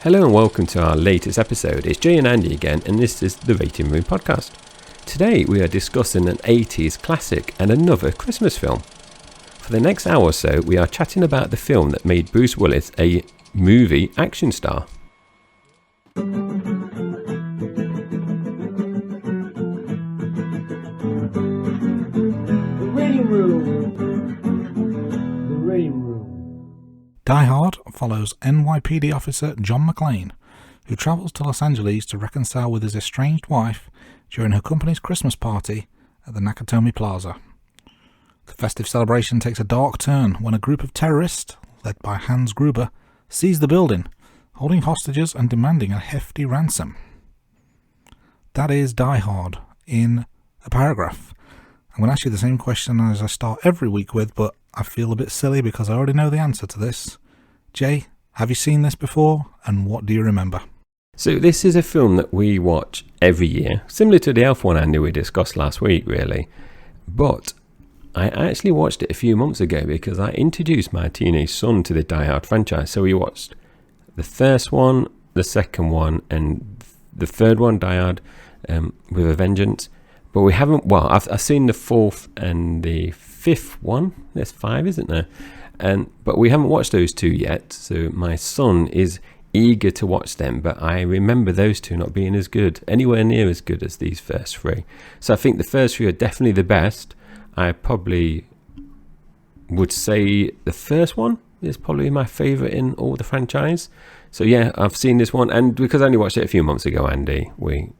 Hello and welcome to our latest episode. It's Jay and Andy again, and this is the Rating Room Podcast. Today we are discussing an 80s classic and another Christmas film. For the next hour or so, we are chatting about the film that made Bruce Willis a movie action star. The Rating Room. The Rating Room. Die Hard follows NYPD officer John McClane, who travels to Los Angeles to reconcile with his estranged wife during her company's Christmas party at the Nakatomi Plaza. The festive celebration takes a dark turn when a group of terrorists, led by Hans Gruber, seize the building, holding hostages and demanding a hefty ransom. That is Die Hard in a paragraph. I'm going to ask you the same question as I start every week with, but I feel a bit silly because I already know the answer to this. Jay, have you seen this before, and what do you remember? So this is a film that we watch every year, similar to the Elf one, Andy, we discussed last week, really. But I actually watched it a few months ago because I introduced my teenage son to the Die Hard franchise. So we watched the first one, the second one, and the third one, Die Hard with a Vengeance. But we haven't, I've seen the fourth and the fifth one. There's 5, isn't there? But we haven't watched those 2 yet. So my son is eager to watch them. But I remember those 2 not being as good, anywhere near as good as these first 3. So I think the first 3 are definitely the best. I probably would say the first one is probably my favourite in all the franchise. So yeah, I've seen this one. And because I only watched it a few months ago, Andy, we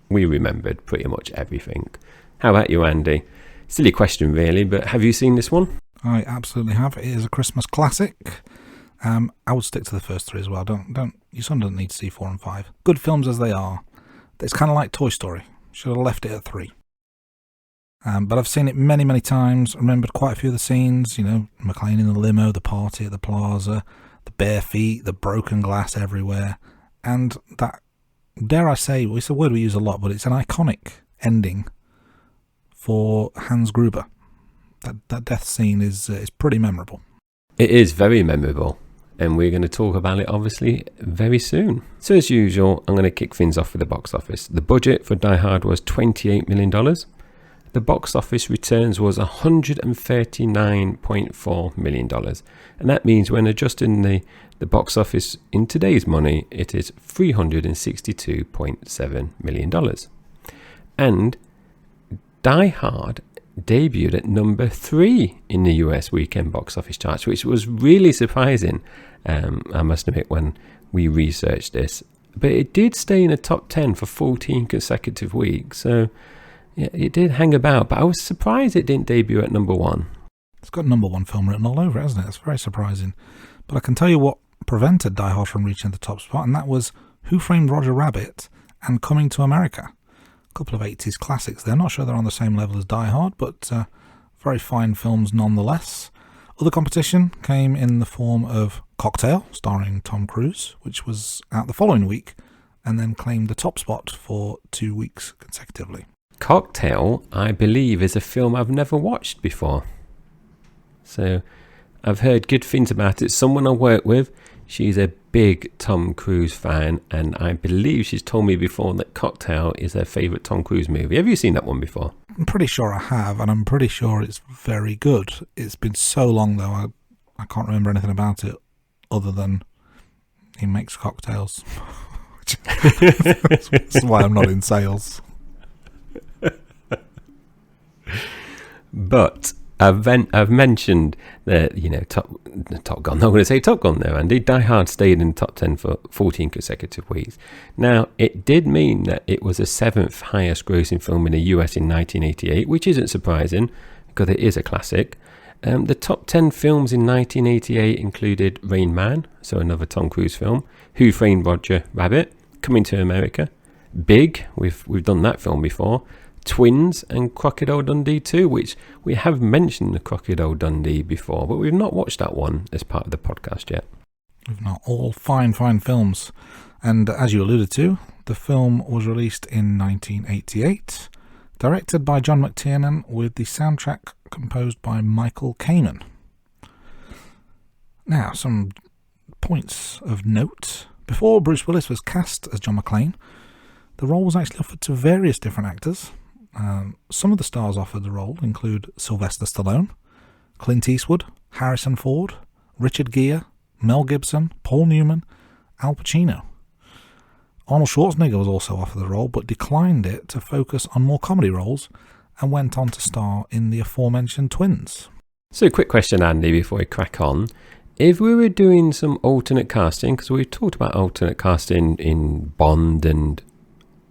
remembered pretty much everything. How about you, Andy? Silly question, really, but have you seen this one? I absolutely have. It is a Christmas classic. I would stick to the first 3 as well. Don't. Your son doesn't need to see 4 and 5. Good films as they are. It's kind of like Toy Story. Should have left it at 3. But I've seen it many, many times. Remembered quite a few of the scenes. You know, McClane in the limo, the party at the plaza, the bare feet, the broken glass everywhere, and that. Dare I say, it's a word we use a lot, but it's an iconic ending for Hans Gruber. That death scene is pretty memorable. It is very memorable, and we're going to talk about it obviously very soon. So as usual, I'm going to kick things off with the box office. The budget for Die Hard was $28 million. The box office returns was $139.4 million. And that means when adjusting the box office in today's money, it is $362.7 million. And Die Hard debuted at number 3 in the US weekend box office charts, which was really surprising, I must admit, when we researched this. But it did stay in the top 10 for 14 consecutive weeks, so yeah, it did hang about, but I was surprised it didn't debut at number 1. It's got number 1 film written all over it, hasn't it? It's very surprising. But I can tell you what prevented Die Hard from reaching the top spot, and that was Who Framed Roger Rabbit and Coming to America. A couple of 80s classics. They're not sure they're on the same level as Die Hard, but very fine films nonetheless. Other competition came in the form of Cocktail, starring Tom Cruise, which was out the following week, and then claimed the top spot for 2 weeks consecutively. Cocktail, I believe, is a film I've never watched before. So I've heard good things about it. Someone I work with, she's a big Tom Cruise fan, and I believe she's told me before that Cocktail is her favourite Tom Cruise movie. Have you seen that one before? I'm pretty sure I have, and I'm pretty sure it's very good. It's been so long, though, I can't remember anything about it other than he makes cocktails. That's why I'm not in sales. But I've mentioned that, you know, Top Gun. I'm not going to say Top Gun there, Andy. Die Hard stayed in the top 10 for 14 consecutive weeks. Now, it did mean that it was the 7th highest grossing film in the US in 1988, which isn't surprising because it is a classic. The top 10 films in 1988 included Rain Man, so another Tom Cruise film, Who Framed Roger Rabbit, Coming to America, Big, we've done that film before, Twins, and Crocodile Dundee 2, which we have mentioned the Crocodile Dundee before, but we've not watched that one as part of the podcast yet. We've not. All fine films. And as you alluded to, the film was released in 1988, directed by John McTiernan, with the soundtrack composed by Michael Kamen. Now, some points of note Before Bruce Willis was cast as John McClane, the role was actually offered to various different actors. Some of the stars offered the role include Sylvester Stallone, Clint Eastwood, Harrison Ford, Richard Gere, Mel Gibson, Paul Newman, Al Pacino. Arnold Schwarzenegger was also offered the role, but declined it to focus on more comedy roles and went on to star in the aforementioned Twins. So a quick question, Andy, before we crack on. If we were doing some alternate casting, because we've talked about alternate casting in Bond and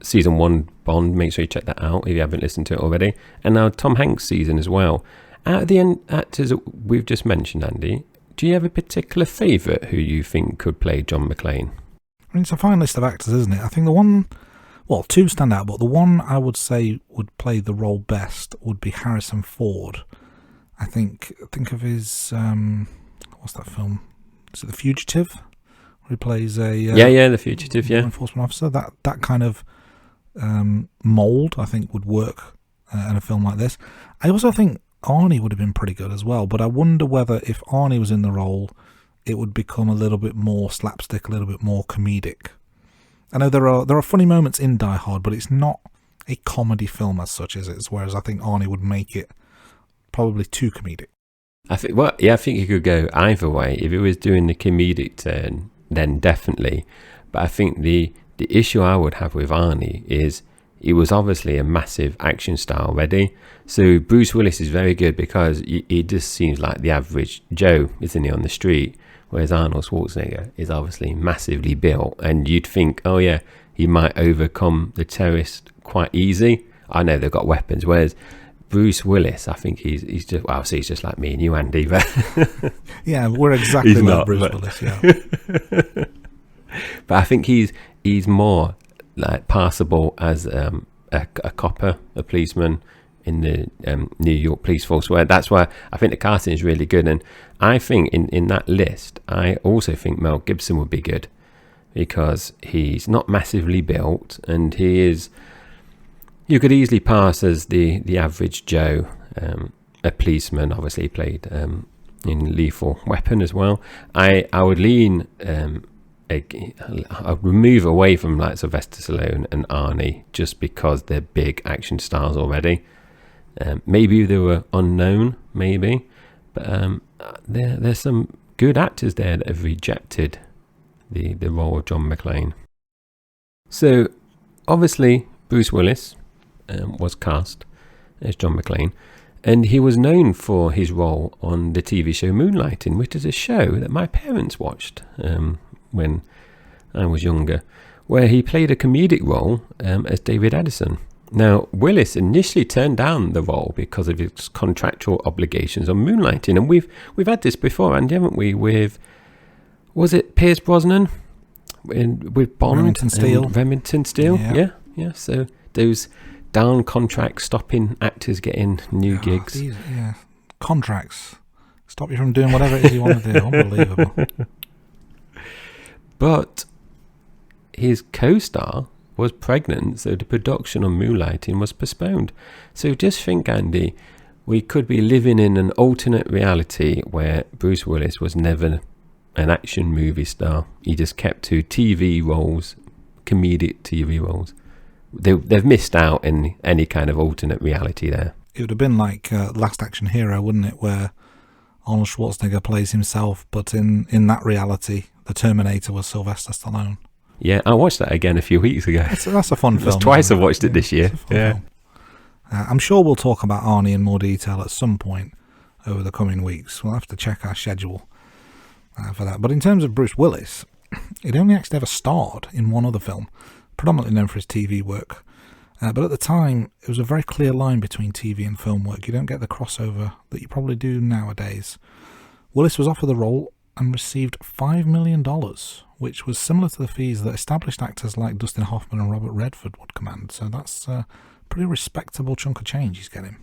season 1 Bond, make sure you check that out if you haven't listened to it already, and now Tom Hanks season as well. Out of the actors that we've just mentioned, Andy, do you have a particular favourite who you think could play John McClane? I mean, it's a fine list of actors, isn't it? I think the one, well, two stand out, but the one I would say would play the role best would be Harrison Ford. I think of his, what's that film? Is it The Fugitive? Where he plays a... The Fugitive, law enforcement officer. That kind of mould, I think, would work in a film like this. I also think Arnie would have been pretty good as well, but I wonder whether if Arnie was in the role, it would become a little bit more slapstick, a little bit more comedic. I know there are funny moments in Die Hard, but it's not a comedy film as such, is it? Whereas I think Arnie would make it probably too comedic. I think you could go either way. If it was doing the comedic turn, then definitely. But I think the issue I would have with Arnie is he was obviously a massive action star already. So Bruce Willis is very good because he just seems like the average Joe, isn't he, on the street? Whereas Arnold Schwarzenegger is obviously massively built, and you'd think, oh yeah, he might overcome the terrorist quite easy. I know they've got weapons, whereas Bruce Willis, I think he's just, well, see, he's just like me and you, Andy. But yeah, we're exactly like Bruce Willis, yeah. But I think he's more like passable as a copper, a policeman in the New York police force. That's why I think the casting is really good. And I think in that list, I also think Mel Gibson would be good because he's not massively built, and he is. You could easily pass as the average Joe, a policeman. Obviously, he played in Lethal Weapon as well. I would lean. I'd move away from like Sylvester Stallone and Arnie just because they're big action stars already. Maybe they were unknown, maybe, but there's some good actors there that have rejected the role of John McClane. So obviously Bruce Willis was cast as John McClane, and he was known for his role on the TV show Moonlighting, which is a show that my parents watched when I was younger, where he played a comedic role as David Addison. Now, Willis initially turned down the role because of his contractual obligations on Moonlighting, and we've had this before, Andy, haven't we? With, was it Pierce Brosnan with Bond? Remington Steele. Yeah. So those down contracts stopping actors getting new gigs. Contracts stop you from doing whatever it is you want to do. Unbelievable. But his co-star was pregnant, so the production on Moonlighting was postponed. So just think, Andy, we could be living in an alternate reality where Bruce Willis was never an action movie star. He just kept to TV roles, comedic TV roles. They've missed out in any kind of alternate reality there. It would have been like Last Action Hero, wouldn't it, where Arnold Schwarzenegger plays himself, but in that reality, the Terminator was Sylvester Stallone. Yeah, I watched that again a few weeks ago. That's a fun film. That's twice I've watched it this year. Yeah. I'm sure we'll talk about Arnie in more detail at some point over the coming weeks. We'll have to check our schedule for that. But in terms of Bruce Willis, he'd only actually ever starred in one other film, predominantly known for his TV work. But at the time, it was a very clear line between TV and film work. You don't get the crossover that you probably do nowadays. Willis was offered the role and received $5 million, which was similar to the fees that established actors like Dustin Hoffman and Robert Redford would command. So that's a pretty respectable chunk of change he's getting.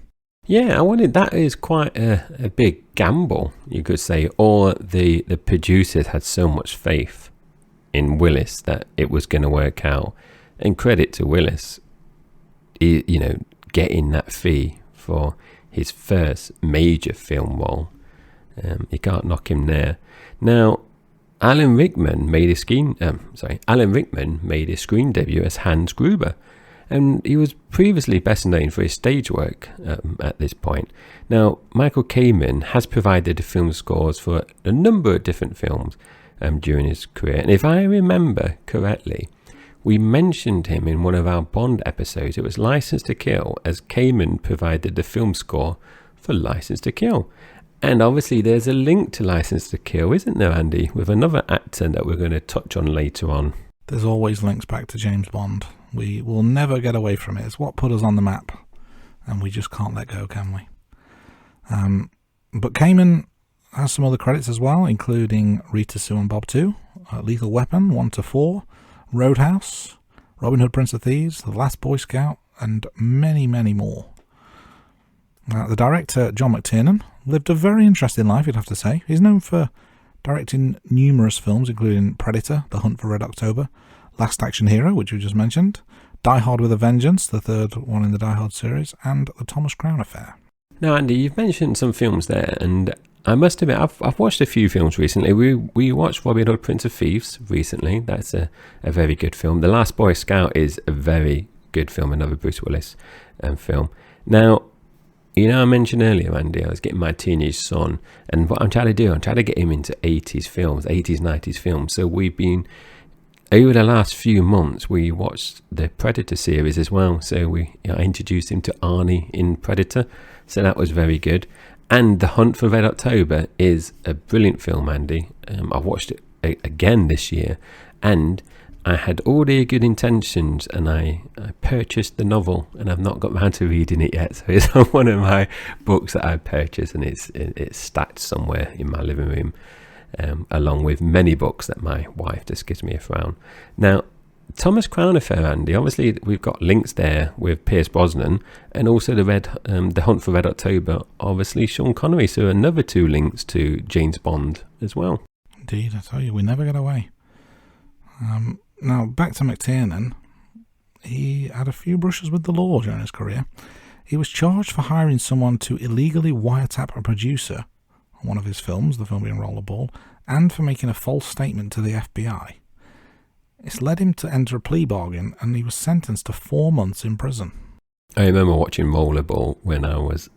Yeah, that is quite a big gamble, you could say. Or the producers had so much faith in Willis that it was going to work out. And credit to Willis, getting that fee for his first major film role. You can't knock him there. Now, Alan Rickman made his screen debut as Hans Gruber, and he was previously best known for his stage work at this point. Now, Michael Kamen has provided the film scores for a number of different films during his career, and if I remember correctly, we mentioned him in one of our Bond episodes. It was License to Kill, as Kamen provided the film score for License to Kill. And obviously there's a link to License to Kill, isn't there, Andy, with another actor that we're going to touch on later on. There's always links back to James Bond. We will never get away from it. It's what put us on the map, and we just can't let go, can we? But Kamen has some other credits as well, including Rita Sue and Bob 2, Lethal Weapon 1 to 4, Roadhouse, Robin Hood, Prince of Thieves, The Last Boy Scout, and many, many more. The director, John McTiernan, lived a very interesting life, you'd have to say. He's known for directing numerous films, including Predator, The Hunt for Red October, Last Action Hero, which we just mentioned, Die Hard with a Vengeance, the third one in the Die Hard series, and The Thomas Crown Affair. Now, Andy, you've mentioned some films there, and I must admit, I've watched a few films recently. We watched Robin Hood, Prince of Thieves recently. That's a very good film. The Last Boy Scout is a very good film, another Bruce Willis film. Now, you know, I mentioned earlier, Andy, I was getting my teenage son, and what I'm trying to get him into 80s films, 80s, 90s films. So we've been, over the last few months, we watched the Predator series as well. So I introduced him to Arnie in Predator, so that was very good. And The Hunt for Red October is a brilliant film, Andy. I watched it again this year, and I had all the good intentions, and I purchased the novel, and I've not got round to reading it yet. So it's one of my books that I purchased, and it's stacked somewhere in my living room, along with many books that my wife just gives me a frown. Now, Thomas Crown Affair, Andy, obviously we've got links there with Pierce Brosnan, and also the Hunt for Red October, obviously Sean Connery. So another two links to James Bond as well. Indeed, I tell you, we never get away. Now, back to McTiernan. He had a few brushes with the law during his career. He was charged for hiring someone to illegally wiretap a producer on one of his films, the film being Rollerball, and for making a false statement to the FBI. It's led him to enter a plea bargain, and he was sentenced to 4 months in prison. I remember watching Rollerball when I was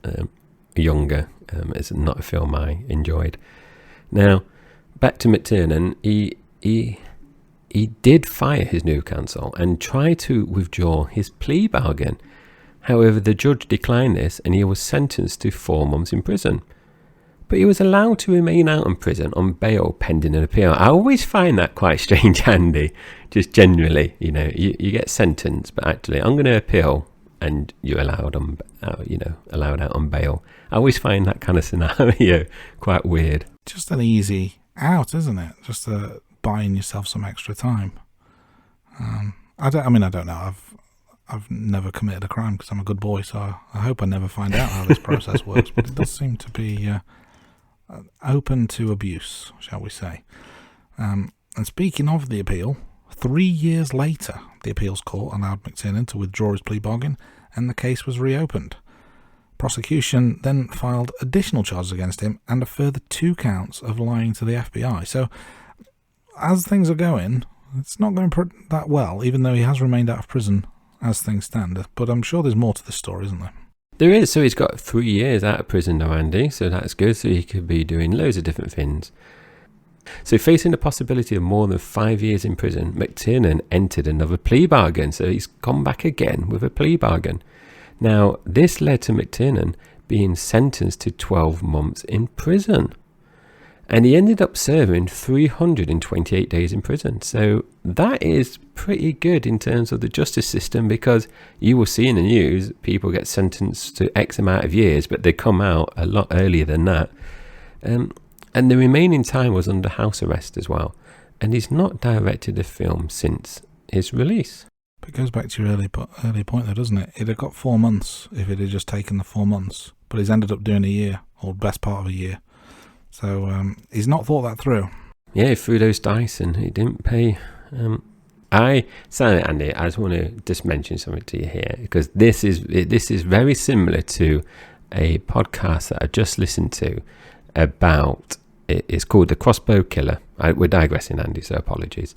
younger. It's not a film I enjoyed. Now, back to McTiernan. He did fire his new counsel and try to withdraw his plea bargain. However, the judge declined this, and he was sentenced to 4 months in prison. But he was allowed to remain out in prison on bail pending an appeal. I always find that quite strange, Andy. Just generally, you know, you get sentenced, but actually, I'm going to appeal, and you're allowed allowed out on bail. I always find that kind of scenario quite weird. Just an easy out, isn't it? Just buying yourself some extra time. I don't know. I've never committed a crime because I'm a good boy, so I hope I never find out how this process works. But it does seem to be open to abuse, shall we say. And speaking of the appeal, 3 years later, the appeals court allowed McTiernan to withdraw his plea bargain, and the case was reopened. Prosecution then filed additional charges against him and a further 2 counts of lying to the FBI. So, as things are going, it's not going that well, even though he has remained out of prison as things stand. But I'm sure there's more to this story, isn't there? There is. So he's got 3 years out of prison now, Andy. So that's good. So he could be doing loads of different things. So facing the possibility of more than 5 years in prison, McTiernan entered another plea bargain. So he's come back again with a plea bargain. Now, this led to McTiernan being sentenced to 12 months in prison. And he ended up serving 328 days in prison. So that is pretty good in terms of the justice system, because you will see in the news people get sentenced to X amount of years, but they come out a lot earlier than that. And the remaining time was under house arrest as well. And he's not directed a film since his release. It goes back to your early point there, doesn't it? It'd have got 4 months if it had just taken the 4 months. But he's ended up doing a year, or best part of a year. So he's not thought that through. Yeah, he threw those dice and he didn't pay. Andy, I just want to just mention something to you here, because this is very similar to a podcast that I just listened to about It's called The Crossbow Killer. We're digressing, Andy, so apologies.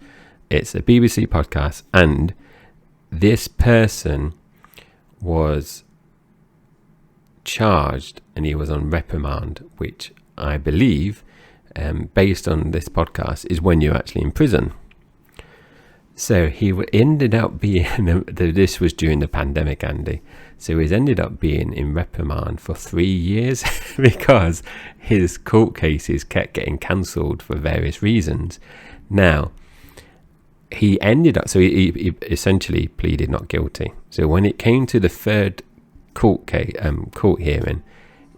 It's a BBC podcast, and this person was charged and he was on reprimand, which I believe, based on this podcast, is when you're actually in prison. So he ended up being, this was during the pandemic, Andy, so he's ended up being in reprimand for 3 years because his court cases kept getting cancelled for various reasons. Now, he ended up, so he essentially pleaded not guilty. So when it came to the third court hearing,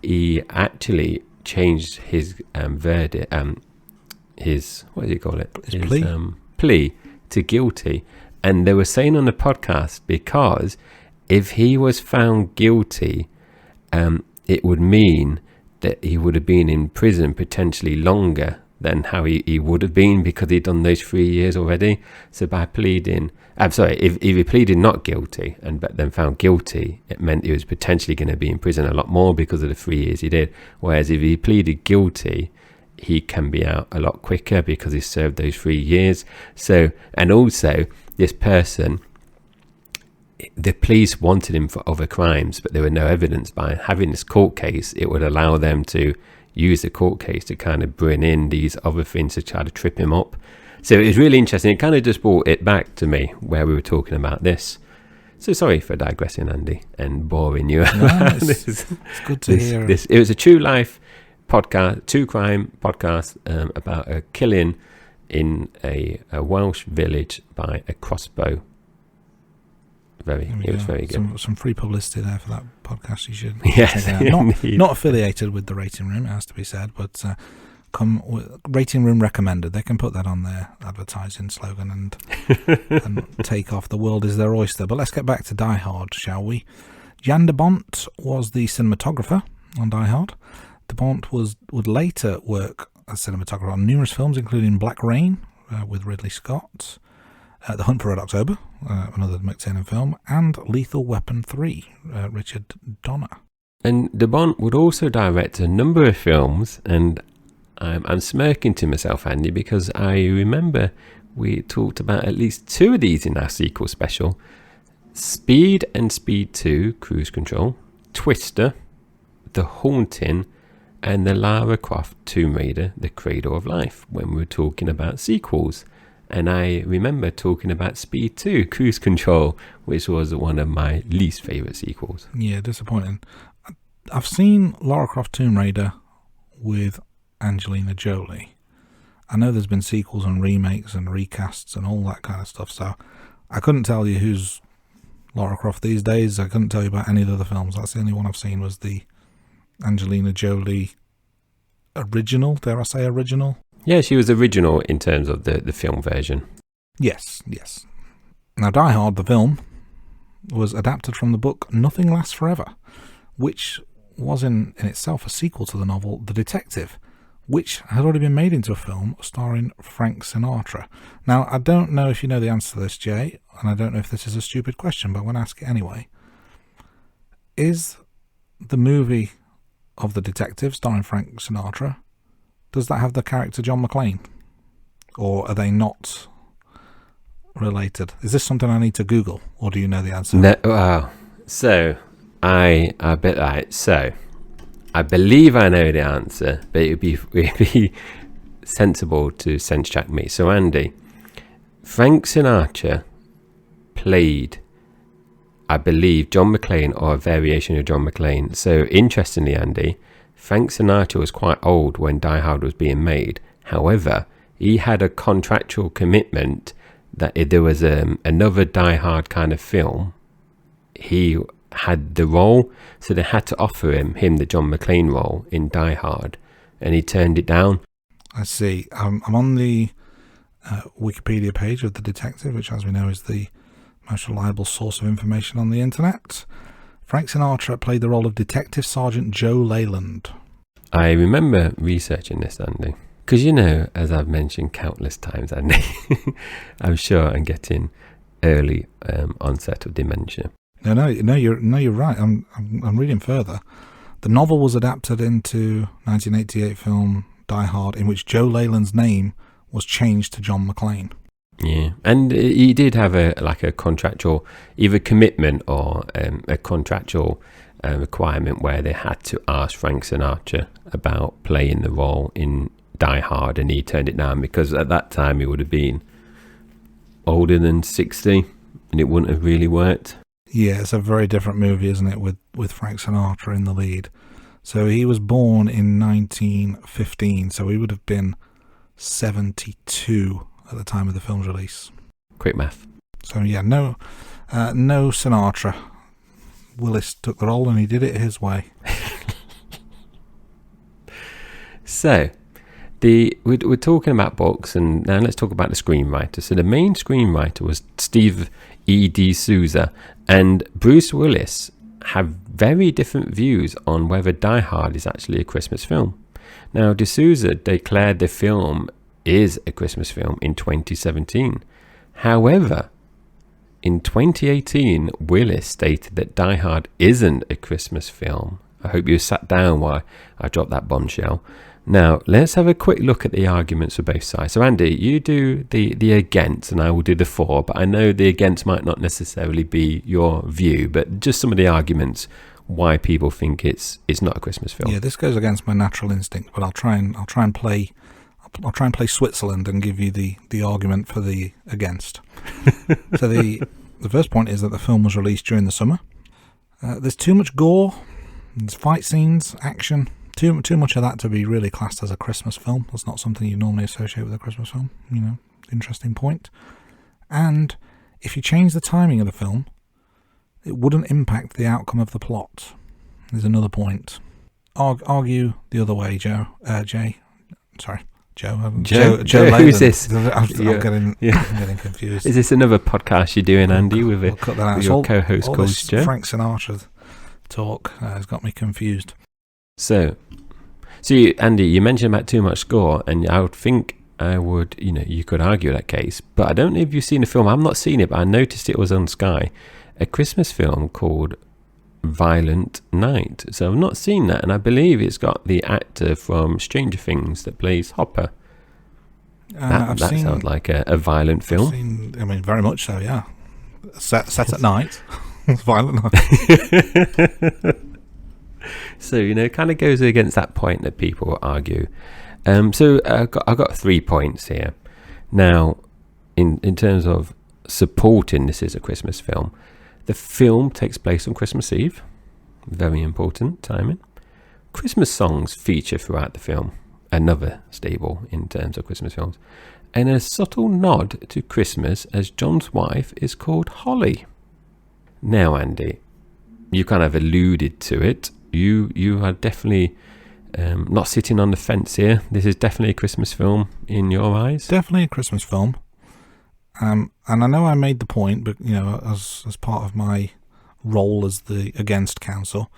he actually changed his verdict, his, what do you call it? His plea? Plea to guilty. And they were saying on the podcast, because if he was found guilty, it would mean that he would have been in prison potentially longer than how he would have been, because he'd done those 3 years already. So by pleading, if he pleaded not guilty but then found guilty, it meant he was potentially going to be in prison a lot more because of the 3 years he did. Whereas if he pleaded guilty, he can be out a lot quicker because he served those 3 years. So, and also this person, the police wanted him for other crimes, but there were no evidence. By having this court case, it would allow them to use the court case to kind of bring in these other things to try to trip him up. So it was really interesting. It kind of just brought it back to me where we were talking about this. So sorry for digressing, Andy, and boring you. No, it's good to hear. It was a true life podcast, true crime podcast, about a killing in a Welsh village by a crossbow. It was very good. Some free publicity there for that podcast. You should yes, check it out. Not affiliated with the Rating Room, it has to be said, but come with Rating Room recommended. They can put that on their advertising slogan and take off. The world is their oyster. But let's get back to Die Hard, shall we? Jan de Bont was the cinematographer on Die Hard. De Bont would later work as cinematographer on numerous films, including Black Rain with Ridley Scott, The Hunt for Red October, another McTiernan film, and Lethal Weapon 3, Richard Donner. And de Bont would also direct a number of films, and I'm smirking to myself, Andy, because I remember we talked about at least 2 of these in our sequel special. Speed and Speed 2, Cruise Control, Twister, The Haunting, and the Lara Croft Tomb Raider, The Cradle of Life, when we were talking about sequels. And I remember talking about Speed 2, Cruise Control, which was one of my least favourite sequels. Yeah, disappointing. I've seen Lara Croft Tomb Raider with Angelina Jolie. I know there's been sequels and remakes and recasts and all that kind of stuff, so I couldn't tell you who's Lara Croft these days. I couldn't tell you about any of the other films. That's the only one I've seen was the Angelina Jolie original. Dare I say original? Yeah, she was original in terms of the film version. Yes. Now, Die Hard, the film, was adapted from the book Nothing Lasts Forever, which was in itself a sequel to the novel The Detective, which had already been made into a film starring Frank Sinatra. Now, I don't know if you know the answer to this, Jay, and I don't know if this is a stupid question, but I'm going to ask it anyway. Is the movie of The Detective starring Frank Sinatra, does that have the character John McClane? Or are they not related? Is this something I need to Google, or do you know the answer? No, wow. So, I bet right. So, I believe I know the answer, but it'd be sensible to sense check me. So, Andy, Frank Sinatra played, I believe, John McClane or a variation of John McClane. So, interestingly, Andy, Frank Sinatra was quite old when Die Hard was being made. However, he had a contractual commitment that if there was another Die Hard kind of film, he had the role, so they had to offer him the John McClane role in Die Hard, and he turned it down. I see. I'm on the Wikipedia page of The Detective, which, as we know, is the most reliable source of information on the internet. Frank Sinatra played the role of Detective Sergeant Joe Leyland. I remember researching this, Andy, because, you know, as I've mentioned countless times, Andy, I'm sure I'm getting early onset of dementia. No, you're right. I'm reading further. The novel was adapted into 1988 film Die Hard, in which Joe Leyland's name was changed to John McClane. Yeah, and he did have a contractual either commitment or a contractual requirement where they had to ask Frank Sinatra about playing the role in Die Hard, and he turned it down because at that time he would have been older than 60 and it wouldn't have really worked. Yeah, it's a very different movie, isn't it, with Frank Sinatra in the lead. So he was born in 1915, so he would have been 72 at the time of the film's release. Quick math. So yeah, no Sinatra. Willis took the role and he did it his way. So, we're talking about books, and now let's talk about the screenwriter. So the main screenwriter was Steve E. D'Souza, and Bruce Willis have very different views on whether Die Hard is actually a Christmas film. Now, D'Souza declared the film is a Christmas film in 2017. However, in 2018, Willis stated that Die Hard isn't a Christmas film. I hope you sat down while I dropped that bombshell. Now, let's have a quick look at the arguments for both sides. So, Andy, you do the against, and I will do the for, but I know the against might not necessarily be your view, but just some of the arguments why people think it's not a Christmas film. Yeah, this goes against my natural instinct, but I'll try and play Switzerland and give you the argument for the against. So the first point is that the film was released during the summer. There's too much gore, there's fight scenes, action. Too much of that to be really classed as a Christmas film. That's not something you normally associate with a Christmas film. Interesting point. And if you change the timing of the film, it wouldn't impact the outcome of the plot. There's another point. Argue the other way, Joe. Jay. Sorry, Joe. Joe Who's this? I'm getting confused. Is this another podcast you're doing, Andy, with your co-host all called this Joe? Frank Sinatra talk has got me confused. So Andy, you mentioned about too much score, and I would think you could argue that case, but I don't know if you've seen the film. I've not seen it, but I noticed it was on Sky, a Christmas film called Violent Night. So I've not seen that, and I believe it's got the actor from Stranger Things that plays Hopper. That sounds like a violent film. Very much so, yeah. Set at night. Violent Night. So, it kind of goes against that point that people argue. So I've got 3 points here. Now, in terms of supporting this is a Christmas film, the film takes place on Christmas Eve. Very important timing. Christmas songs feature throughout the film. Another staple in terms of Christmas films. And a subtle nod to Christmas as John's wife is called Holly. Now, Andy, you kind of alluded to it. You are definitely not sitting on the fence here. This is definitely a Christmas film in your eyes. Definitely a Christmas film. And I know I made the point, but as part of my role as the against counsel,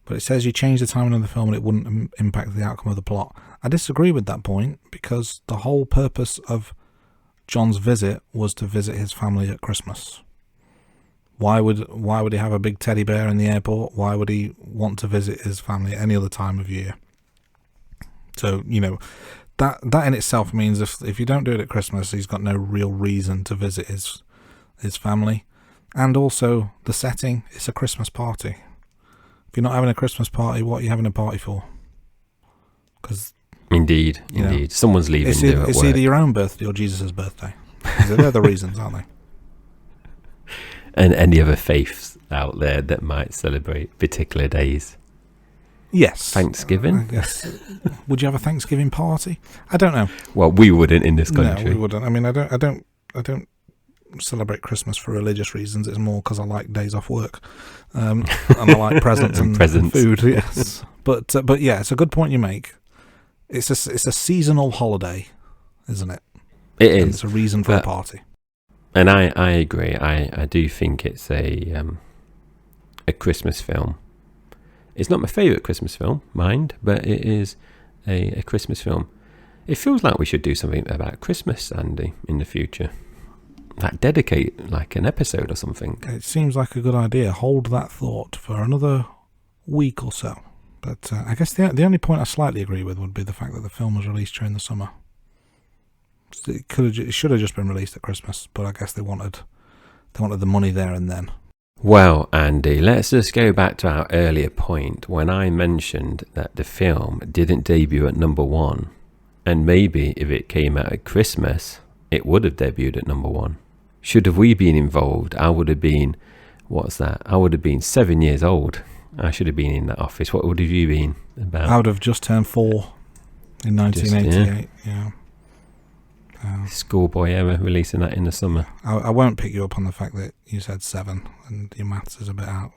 but it says you change the timing of the film and it wouldn't impact the outcome of the plot. I disagree with that point because the whole purpose of John's visit was to visit his family at Christmas. Why would he have a big teddy bear in the airport? Why would he want to visit his family at any other time of year? So, that in itself means if you don't do it at Christmas, he's got no real reason to visit his family. And also the setting, it's a Christmas party. If you're not having a Christmas party, what are you having a party for? Because Indeed. Someone's leaving. It's either your own birthday or Jesus' birthday. They're the reasons, aren't they? And any other faiths out there that might celebrate particular days. Yes. Thanksgiving? I guess. Would you have a Thanksgiving party? I don't know. Well, we wouldn't in this country. No, we wouldn't. I don't celebrate Christmas for religious reasons. It's more because I like days off work. And I like presents and food. Yes. But yeah, it's a good point you make. It's a seasonal holiday, isn't it? It is. And it's a reason for a party. And I agree. I do think it's a Christmas film. It's not my favourite Christmas film, mind, but it is a Christmas film. It feels like we should do something about Christmas, Andy, in the future. Like dedicate like an episode or something. It seems like a good idea. Hold that thought for another week or so. But I guess the only point I slightly agree with would be the fact that the film was released during the summer. It should have just been released at Christmas, but I guess they wanted the money there and then. Well, Andy, let's just go back to our earlier point when I mentioned that the film didn't debut at number 1. And maybe if it came out at Christmas, it would have debuted at number 1. Should have we been involved, I would have been, I would have been 7 years old. I should have been in that office. What would have you been about? I would have just turned 4 in 1988, yeah. Schoolboy era, releasing that in the summer. I won't pick you up on the fact that you said 7 and your maths is a bit out.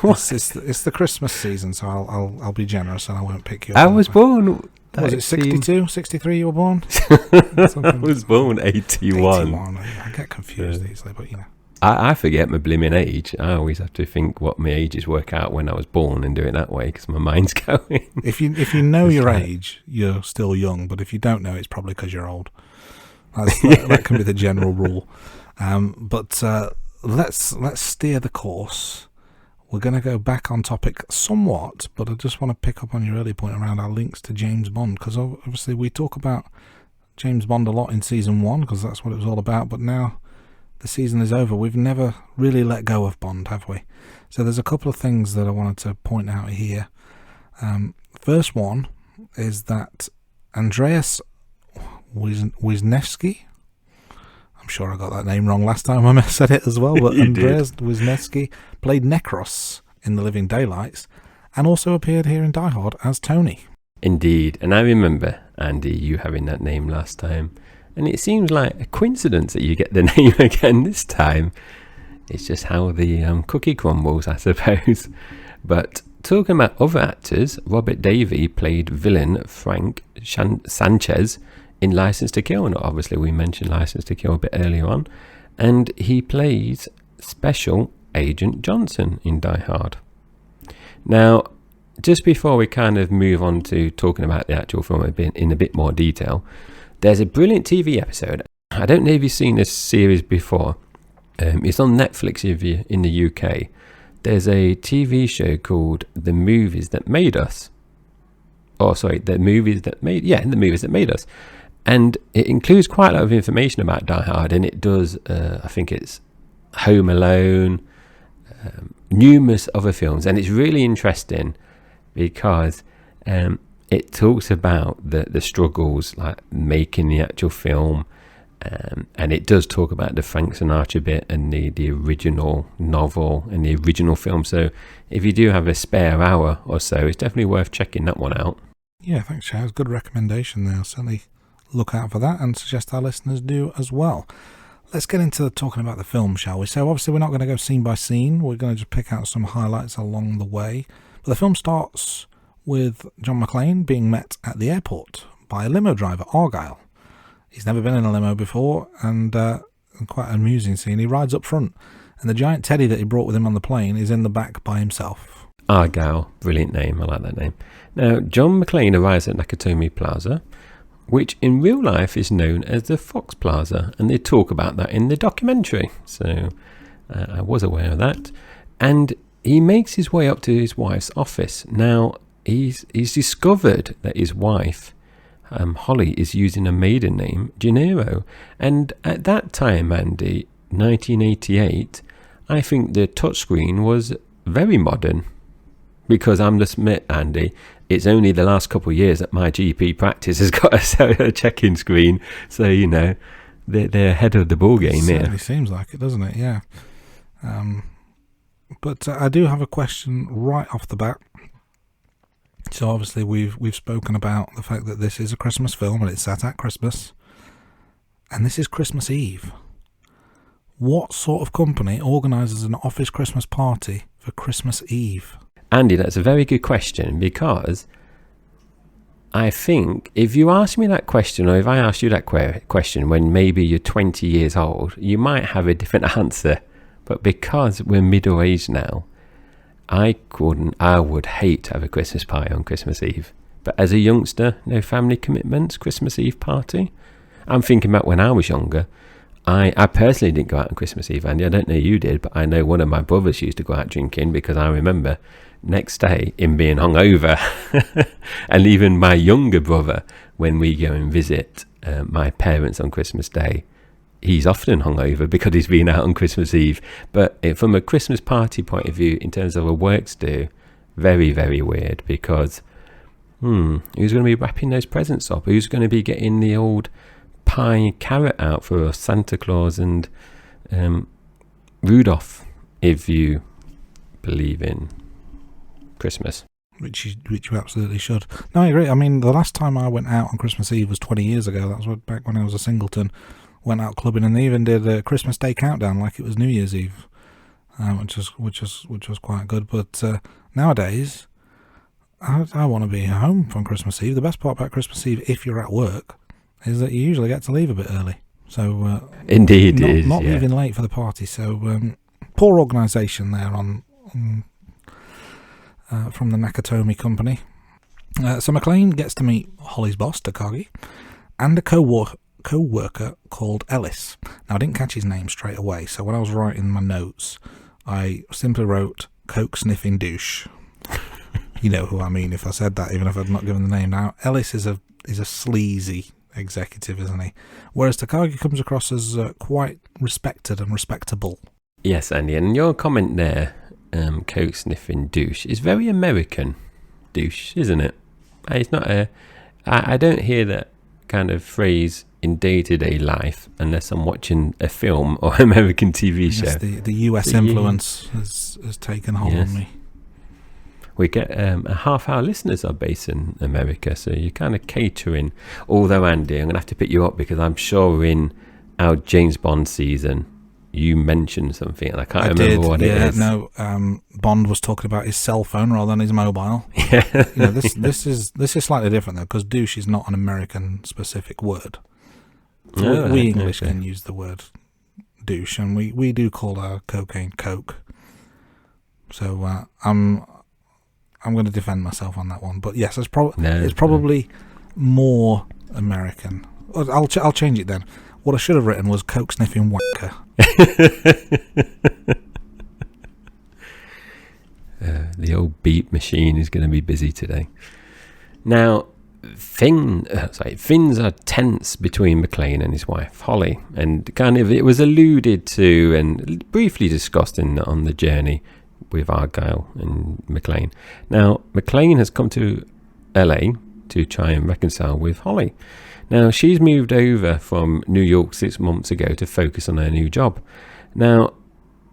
It's the Christmas season, so I'll be generous and I won't pick you up. I was born. Was it 62, 63 you were born? I was born 81. I get confused easily, but you know. I forget my blimmin' age. I always have to think what my ages work out when I was born and do it that way because my mind's going. If you know your age, you're still young, but if you don't know, it's probably because you're old. That can be the general rule. But let's steer the course. We're going to go back on topic somewhat, but I just want to pick up on your earlier point around our links to James Bond, because obviously we talk about James Bond a lot in season 1 because that's what it was all about, but now the season is over. We've never really let go of Bond, have we? So there's a couple of things that I wanted to point out here. First one is that Andreas Wisniewski, I'm sure I got that name wrong last time I said it as well, but Andreas Wisniewski played Necros in The Living Daylights and also appeared here in Die Hard as Tony. Indeed, and I remember, Andy, you having that name last time, and it seems like a coincidence that you get the name again this time. It's just how the cookie crumbles, I suppose. But talking about other actors, Robert Davi played villain Frank Sanchez in License to Kill, and obviously we mentioned License to Kill a bit earlier on, and he plays Special Agent Johnson in Die Hard. Now, just before we kind of move on to talking about the actual film in a bit more detail, there's a brilliant TV episode. I don't know if you've seen this series before. It's on Netflix if you're in the UK. There's a TV show called The Movies That Made Us. The Movies That Made Us. And it includes quite a lot of information about Die Hard, and it does, I think it's Home Alone, numerous other films. And it's really interesting because it talks about the struggles, like making the actual film, and it does talk about the Frank Sinatra bit and the original novel and the original film. So if you do have a spare hour or so, it's definitely worth checking that one out. Yeah, thanks, Chaz. Good recommendation there. I'll certainly look out for that and suggest our listeners do as well. Let's get into talking about the film, shall we? So obviously we're not going to go scene by scene. We're going to just pick out some highlights along the way. But the film starts with John McClane being met at the airport by a limo driver, Argyle. He's never been in a limo before, and quite an amusing scene. He rides up front, and the giant teddy that he brought with him on the plane is in the back by himself. Argyle, brilliant name. I like that name. Now, John McClane arrives at Nakatomi Plaza, which in real life is known as the Fox Plaza, and they talk about that in the documentary. So I was aware of that. And he makes his way up to his wife's office. Now, he's discovered that his wife, Holly, is using a maiden name, Gennaro. And at that time, Andy, 1988, I think the touchscreen was very modern. Because I must admit, Andy, it's only the last couple of years that my GP practice has got a check-in screen. So, you know, they're ahead of the ball game here. It certainly seems like it, doesn't it? Yeah. But I do have a question right off the bat. So obviously we've spoken about the fact that this is a Christmas film and it's set at Christmas. And this is Christmas Eve. What sort of company organises an office Christmas party for Christmas Eve? Andy, that's a very good question, because I think if you ask me that question, or if I ask you that question when maybe you're 20 years old, you might have a different answer. But because we're middle-aged now, I would hate to have a Christmas party on Christmas Eve. But as a youngster, no family commitments, Christmas Eve party. I'm thinking about when I was younger. I personally didn't go out on Christmas Eve, Andy. I don't know you did, but I know one of my brothers used to go out drinking, because I remember next day him being hungover. And even my younger brother, when we go and visit my parents on Christmas Day, he's often hungover because he's been out on Christmas Eve. But from a Christmas party point of view, in terms of a works do, very, very weird, because who's going to be wrapping those presents up? Who's going to be getting the old pie carrot out for Santa Claus and Rudolph, if you believe in Christmas? Which you absolutely should. No, I agree. I mean, the last time I went out on Christmas Eve was 20 years ago. That was back when I was a singleton. Went out clubbing, and they even did a Christmas Day countdown like it was New Year's Eve, which was quite good. But nowadays, I want to be home from Christmas Eve. The best part about Christmas Eve, if you're at work, is that you usually get to leave a bit early. So indeed, not leaving late for the party. So poor organisation there on from the Nakatomi company. So McClane gets to meet Holly's boss, Takagi, and a co-worker called Ellis. Now, I didn't catch his name straight away, so when I was writing my notes, I simply wrote coke-sniffing douche. You know who I mean if I said that, even if I've not given the name. Now, Ellis is a sleazy executive, isn't he? Whereas Takagi comes across as quite respected and respectable. Yes, Andy, and your comment there, coke-sniffing douche, is very American douche, isn't it? It's not I don't hear that kind of phrase in day-to-day life unless I'm watching a film or American TV show. Yes, the US influence has taken hold on me. We get half our listeners are based in America, so you're kind of catering. Although, Andy, I'm going to have to pick you up because I'm sure in our James Bond season you mentioned something and I can't remember what it is. No, Bond was talking about his cell phone rather than his mobile. Yeah. You know, this is slightly different though, because douche is not an American specific word. So we English can use the word douche, and we do call our cocaine coke. So I'm going to defend myself on that one, but yes, it's probably more American. I'll change it then. What I should have written was coke sniffing wanker. The old beep machine is going to be busy today. Now, things are tense between McClane and his wife Holly, and kind of it was alluded to and briefly discussed on the journey with Argyle and McClane. Now, McClane has come to LA to try and reconcile with Holly. Now, she's moved over from New York 6 months ago to focus on her new job. Now,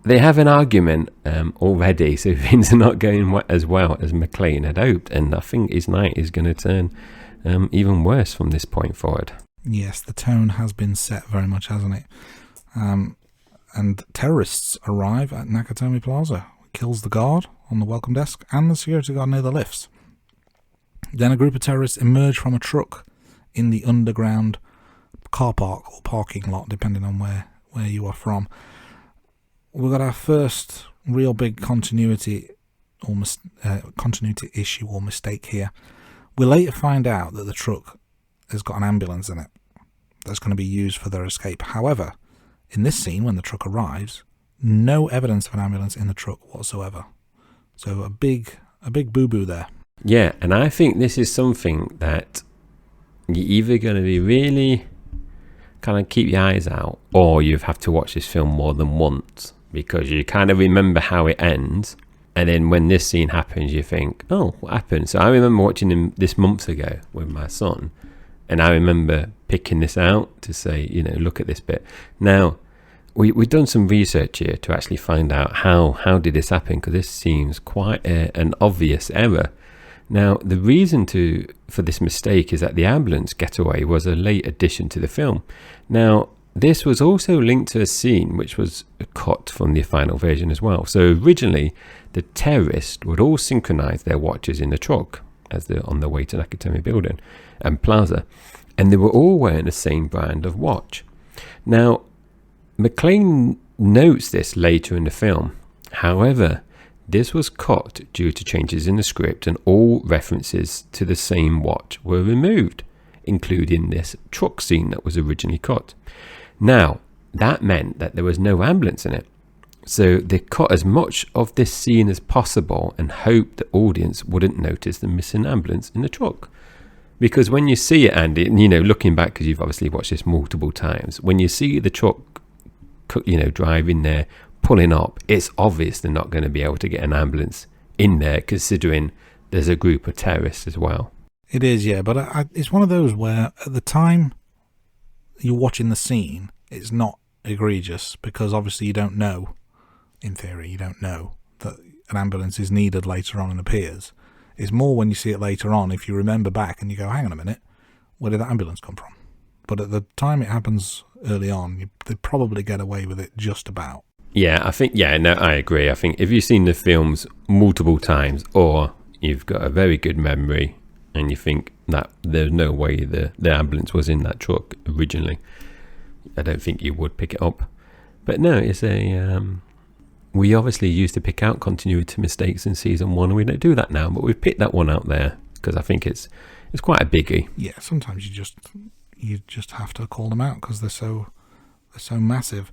they have an argument already, so things are not going as well as McClane had hoped, and I think his night is going to turn even worse from this point forward. Yes, the tone has been set very much, hasn't it? And terrorists arrive at Nakatomi Plaza, kills the guard on the welcome desk and the security guard near the lifts. Then a group of terrorists emerge from a truck in the underground car park or parking lot, depending on where you are from. We've got our first real big continuity issue or mistake here. We later find out that the truck has got an ambulance in it that's going to be used for their escape. However, in this scene, when the truck arrives, no evidence of an ambulance in the truck whatsoever. So a big boo-boo there. Yeah, and I think this is something that you're either going to be really kind of keep your eyes out, or you have to watch this film more than once, because you kind of remember how it ends, and then when this scene happens you think, oh, what happened? So I remember watching him this months ago with my son, and I remember picking this out to say, look at this bit. Now, we've done some research here to actually find out how did this happen, because this seems quite an obvious error. Now, the reason for this mistake is that the ambulance getaway was a late addition to the film. Now, this was also linked to a scene which was cut from the final version as well. So originally, the terrorists would all synchronize their watches in the truck as they're on their way to Nakatomi Building and Plaza, and they were all wearing the same brand of watch. Now, McClane notes this later in the film. However, this was cut due to changes in the script, and all references to the same watch were removed, including this truck scene that was originally cut. Now, that meant that there was no ambulance in it. So they cut as much of this scene as possible and hoped the audience wouldn't notice the missing ambulance in the truck. Because when you see it, Andy, and, looking back, because you've obviously watched this multiple times, when you see the truck, driving there, pulling up, it's obvious they're not going to be able to get an ambulance in there, considering there's a group of terrorists as well. It is, yeah, but it's one of those where at the time you're watching the scene, it's not egregious, because obviously you don't know, in theory, you don't know that an ambulance is needed later on and appears. It's more when you see it later on, if you remember back and you go, hang on a minute, where did that ambulance come from? But at the time it happens early on, they probably get away with it just about. Yeah, I agree. I think if you've seen the films multiple times, or you've got a very good memory and you think that there's no way the ambulance was in that truck originally, I don't think you would pick it up. But no, it's we obviously used to pick out continuity mistakes in season 1, and we don't do that now, but we've picked that one out there because I think it's quite a biggie. Yeah, sometimes you just have to call them out because they're so massive.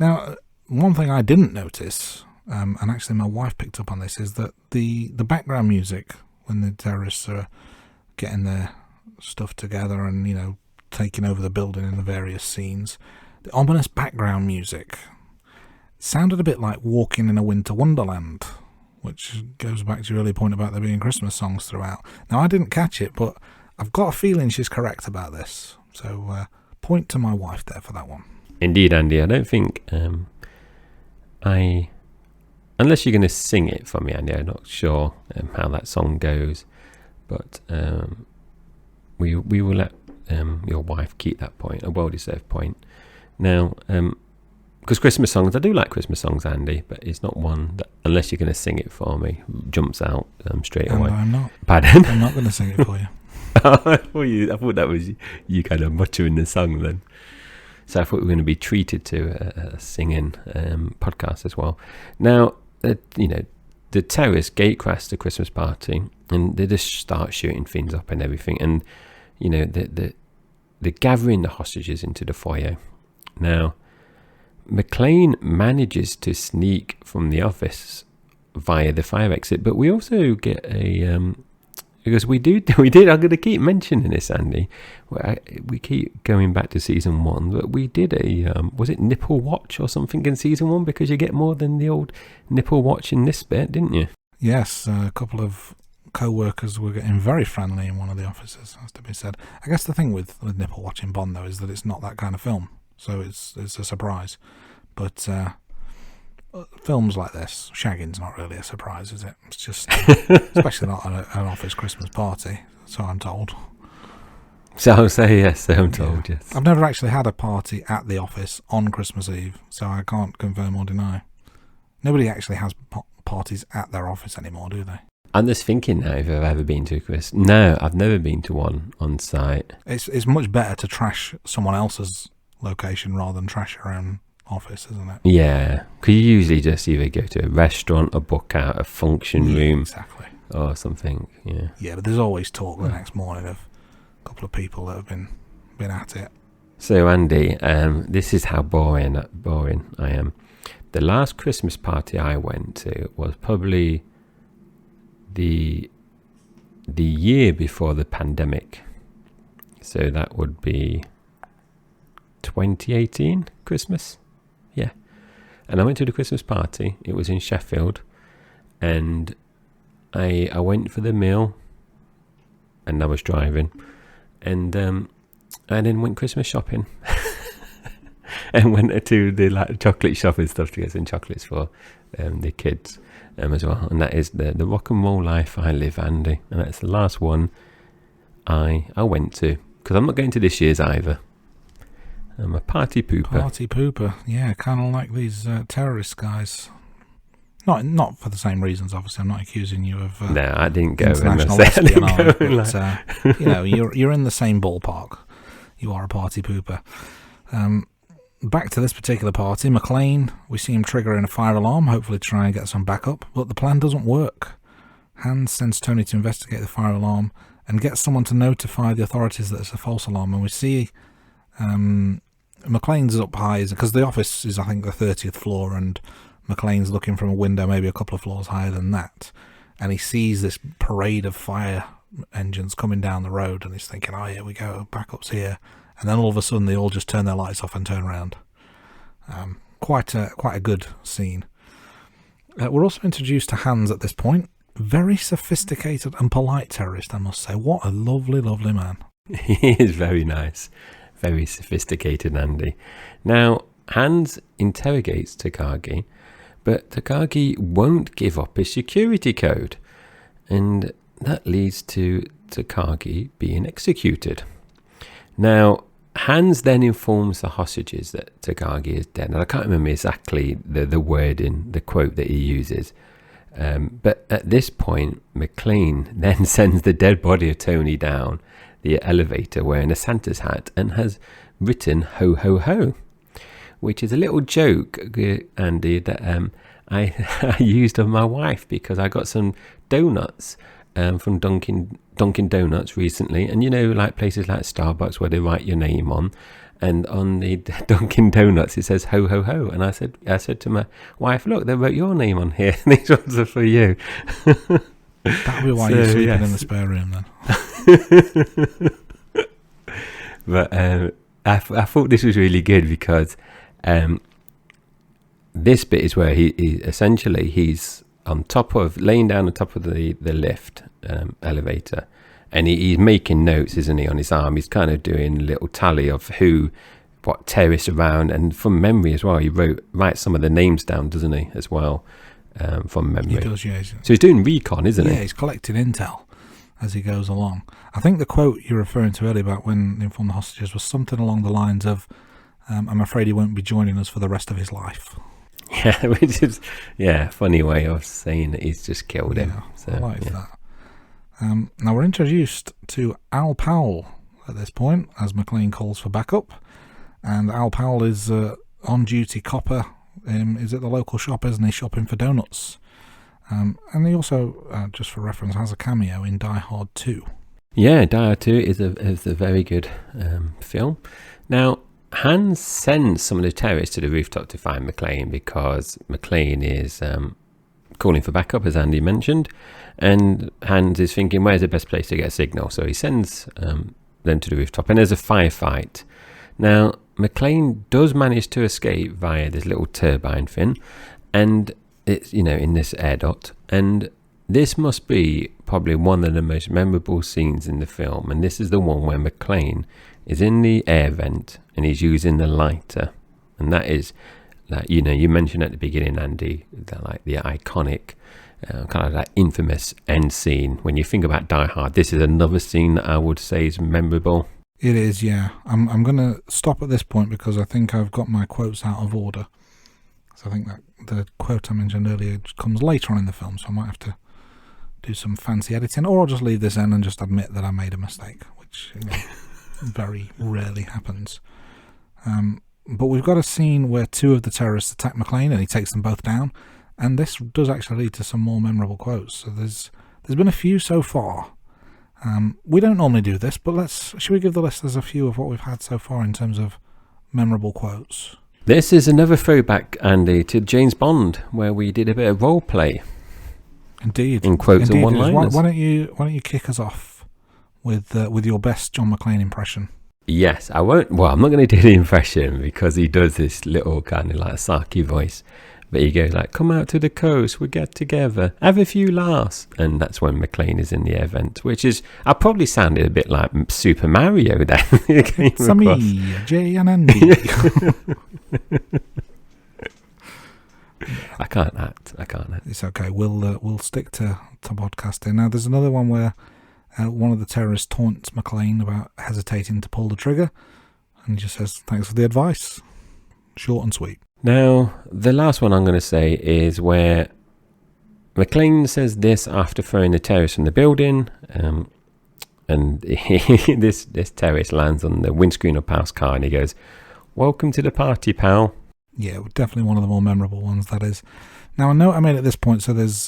Now, one thing I didn't notice, and actually my wife picked up on this, is that the background music when the terrorists are getting their stuff together and taking over the building in the various scenes, the ominous background music sounded a bit like Walking in a Winter Wonderland, which goes back to your earlier point about there being Christmas songs throughout. Now, I didn't catch it, but I've got a feeling she's correct about this. So, point to my wife there for that one. Indeed, Andy. I don't think unless you're going to sing it for me, Andy, I'm not sure how that song goes, but we will let your wife keep that point, a well-deserved point. Now, because Christmas songs, I do like Christmas songs, Andy, but it's not one that, unless you're going to sing it for me, jumps out straight away. I'm not. Pardon? I'm not going to sing it for you. I thought that was you kind of muttering the song then. So I thought we were going to be treated to a singing podcast as well. Now, the terrorists gatecrash the Christmas party, and they just start shooting things up and everything. And, they're gathering the hostages into the foyer. Now, McClane manages to sneak from the office via the fire exit, but we also get because we did. I'm going to keep mentioning this, Andy. We keep going back to season 1, but we did was it nipple watch or something in season 1? Because you get more than the old nipple watch in this bit, didn't you? Yes, a couple of co-workers were getting very friendly in one of the offices, has to be said. I guess the thing with nipple watching Bond, though, is that it's not that kind of film. So it's a surprise. But films like this, shagging's not really a surprise, is it? It's just, especially not at an office Christmas party, so I'm told. So I'll say yes, so I'm told, yes. I've never actually had a party at the office on Christmas Eve, so I can't confirm or deny. Nobody actually has parties at their office anymore, do they? I'm just thinking now if I've ever been to a Christmas. No, I've never been to one on site. It's much better to trash someone else's location rather than trash your own office, isn't it? Yeah, because you usually just either go to a restaurant or book out a function room, exactly, or something. Yeah, but there's always talk the next morning of a couple of people that have been at it. So Andy, this is how boring I am. The last Christmas party I went to was probably the year before the pandemic. So that would be 2018 Christmas. Yeah. And I went to the Christmas party. It was in Sheffield. And I went for the meal. And I was driving. And I then went Christmas shopping. And went to the chocolate shop and stuff to get some chocolates for the kids as well. And that is the rock and roll life I live, Andy. And that's the last one I went to. Because I'm not going to this year's either. I'm a party pooper. Yeah, kind of like these terrorist guys. Not for the same reasons, obviously. I'm not accusing you of no, I didn't go international espionage, but you're in the same ballpark. You are a party pooper. Back to this particular party, McClane, we see him triggering a fire alarm, hopefully to try and get some backup, but the plan doesn't work. Hans sends Tony to investigate the fire alarm and gets someone to notify the authorities that it's a false alarm, and we see McClane's up high, because the office is, I think, the 30th floor, and McClane's looking from a window maybe a couple of floors higher than that, and he sees this parade of fire engines coming down the road, and he's thinking, oh, here we go, backup's here. And then all of a sudden they all just turn their lights off and turn around. Quite a good scene. We're also introduced to Hans at this point. Very sophisticated and polite terrorist, I must say. What a lovely, lovely man. He is very nice. Very sophisticated, Andy. Now, Hans interrogates Takagi, but Takagi won't give up his security code. And that leads to Takagi being executed. Now, Hans then informs the hostages that Takagi is dead. And I can't remember exactly the wording, the quote that he uses. But at this point, McClane then sends the dead body of Tony down the elevator wearing a Santa's hat and has written "Ho, ho, ho," which is a little joke, Andy, that I used on my wife because I got some donuts from Dunkin' Donuts recently, and you know, like places like Starbucks where they write your name on, and on the Dunkin' Donuts it says "Ho, ho, ho," and I said to my wife, "Look, they wrote your name on here. These ones are for you." That'll be why you're sleeping in the spare room then. But I thought this was really good because this bit is where he essentially he's on top of laying down on top of the lift elevator, and he's making notes, isn't he, on his arm? He's kind of doing a little tally of what terrorists around, and from memory as well. He writes some of the names down, doesn't he, as well, from memory. He does, yeah. So he's doing recon, isn't he? Yeah, he's collecting intel as he goes along. I think the quote you're referring to earlier about when they informed the hostages was something along the lines of, "I'm afraid he won't be joining us for the rest of his life." Yeah, which is a funny way of saying that he's just killed him. So, I like that. Now we're introduced to Al Powell at this point as McClane calls for backup, and Al Powell is on-duty copper. Is at the local shop, isn't he, shopping for donuts? And he also, just for reference, has a cameo in Die Hard 2. Yeah, Die Hard 2 is a very good film. Now, Hans sends some of the terrorists to the rooftop to find McClane because McClane is calling for backup, as Andy mentioned, and Hans is thinking, where's the best place to get a signal? So he sends them to the rooftop, and there's a firefight. Now, McClane does manage to escape via this little turbine fin, and it's, in this air dot, and this must be probably one of the most memorable scenes in the film, and this is the one where McClane is in the air vent and he's using the lighter, and that is, like, you mentioned at the beginning, Andy, that the iconic kind of that infamous end scene. When you think about Die Hard, this is another scene that I would say is memorable. It is, yeah. I'm going to stop at this point because I think I've got my quotes out of order. So I think that the quote I mentioned earlier comes later on in the film, so I might have to do some fancy editing, or I'll just leave this in and just admit that I made a mistake, which very rarely happens. But we've got a scene where two of the terrorists attack McClane and he takes them both down, and this does actually lead to some more memorable quotes. So there's been a few so far. We don't normally do this, but should we give the listeners a few of what we've had so far in terms of memorable quotes? This is another throwback, Andy, to James Bond, where we did a bit of role play. Indeed, in quotes and one-liners. Why don't you kick us off with your best John McClane impression? Yes, I won't. Well, I'm not going to do the impression because he does this little kind of like Saki voice. But he goes like, "Come out to the coast, we'll get together, have a few laughs." And that's when McClane is in the air vent, which is, I probably sounded a bit like Super Mario then. It's me, Jay and Andy. I can't act. It's okay, we'll stick to podcasting. Now there's another one where one of the terrorists taunts McClane about hesitating to pull the trigger, and he just says, "Thanks for the advice." Short and sweet. Now, the last one I'm going to say is where McClane says this after throwing the terrorist from the building, and this terrorist lands on the windscreen of Pal's car, and he goes, "Welcome to the party, pal." Yeah, definitely one of the more memorable ones, that is. Now, a note I made at this point, so there's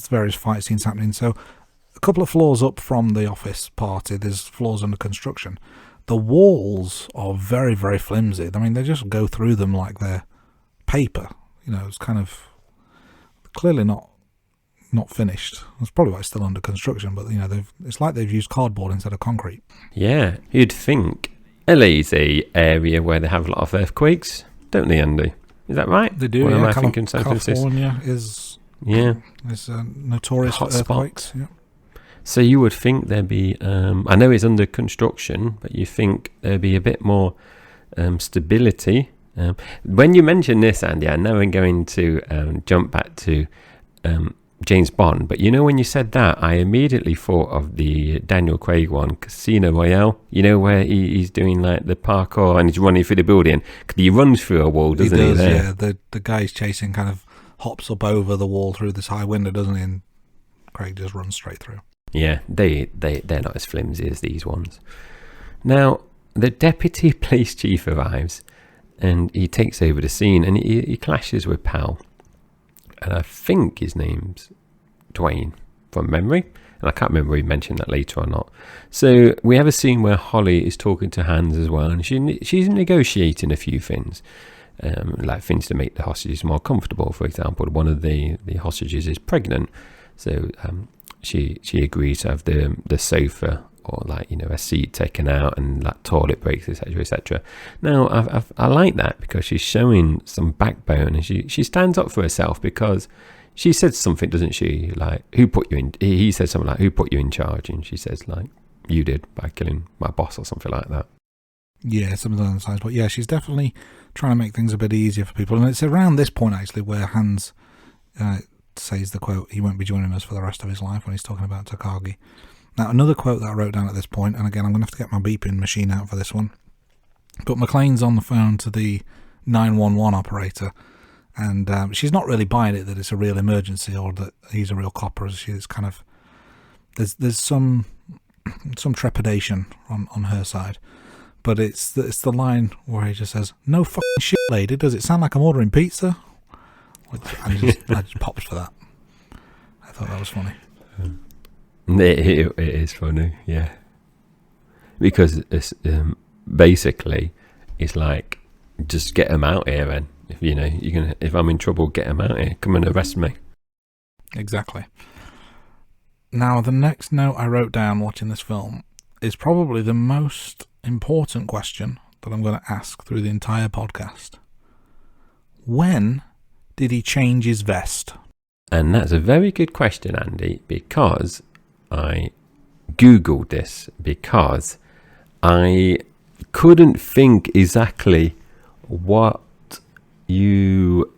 various fight scenes happening. So a couple of floors up from the office party, there's floors under construction. The walls are very, very flimsy. I mean, they just go through them like they're paper. It's kind of clearly not finished. That's probably why it's still under construction. But it's like they've used cardboard instead of concrete. Yeah, you'd think LA's a area where they have a lot of earthquakes, don't they, Andy? Is that right? They do. Or am Yeah, I thinking San Francisco? California is notorious for Hot spot. earthquakes. Yeah. So you would think there'd be, I know it's under construction, but you think there'd be a bit more stability. When you mention this, Andy, I know I'm going to jump back to James Bond, but when you said that, I immediately thought of the Daniel Craig one, Casino Royale, where he's doing like the parkour and he's running through the building. He runs through a wall, doesn't he? Yeah, the guy he's chasing kind of hops up over the wall through this high window, doesn't he? And Craig just runs straight through. Yeah, they're not as flimsy as these ones. Now, the deputy police chief arrives and he takes over the scene and he clashes with Pal. And I think his name's Dwayne from memory. And I can't remember if he mentioned that later or not. So we have a scene where Holly is talking to Hans as well. And she's negotiating a few things. Like things to make the hostages more comfortable. For example, one of the hostages is pregnant. So she agrees to have the sofa or a seat taken out and like toilet breaks, etc., etc. Now I like that because she's showing some backbone and she stands up for herself because she said something, doesn't she? Like, who put you in? He said something like, "Who put you in charge?" And she says like, "You did by killing my boss," or something like that. Yeah, something along those lines. But yeah, she's definitely trying to make things a bit easier for people, and it's around this point actually where Hans says the quote, "He won't be joining us for the rest of his life," when he's talking about Takagi. Now, another quote that I wrote down at this point, and again, I'm going to have to get my beeping machine out for this one, but McClane's on the phone to the 911 operator, and she's not really buying it that it's a real emergency or that he's a real copper. She's kind of, there's some trepidation on her side, but it's the line where he just says, "No fucking shit, lady, does it sound like I'm ordering pizza?" I just popped for that. I thought that was funny. It is funny, yeah. Because it's basically it's like, just get him out here, and if I'm in trouble, get him out here. Come and arrest me. Exactly. Now, the next note I wrote down watching this film is probably the most important question that I'm going to ask through the entire podcast. When did he change his vest? And that's a very good question, Andy, because I googled this because I couldn't think exactly what you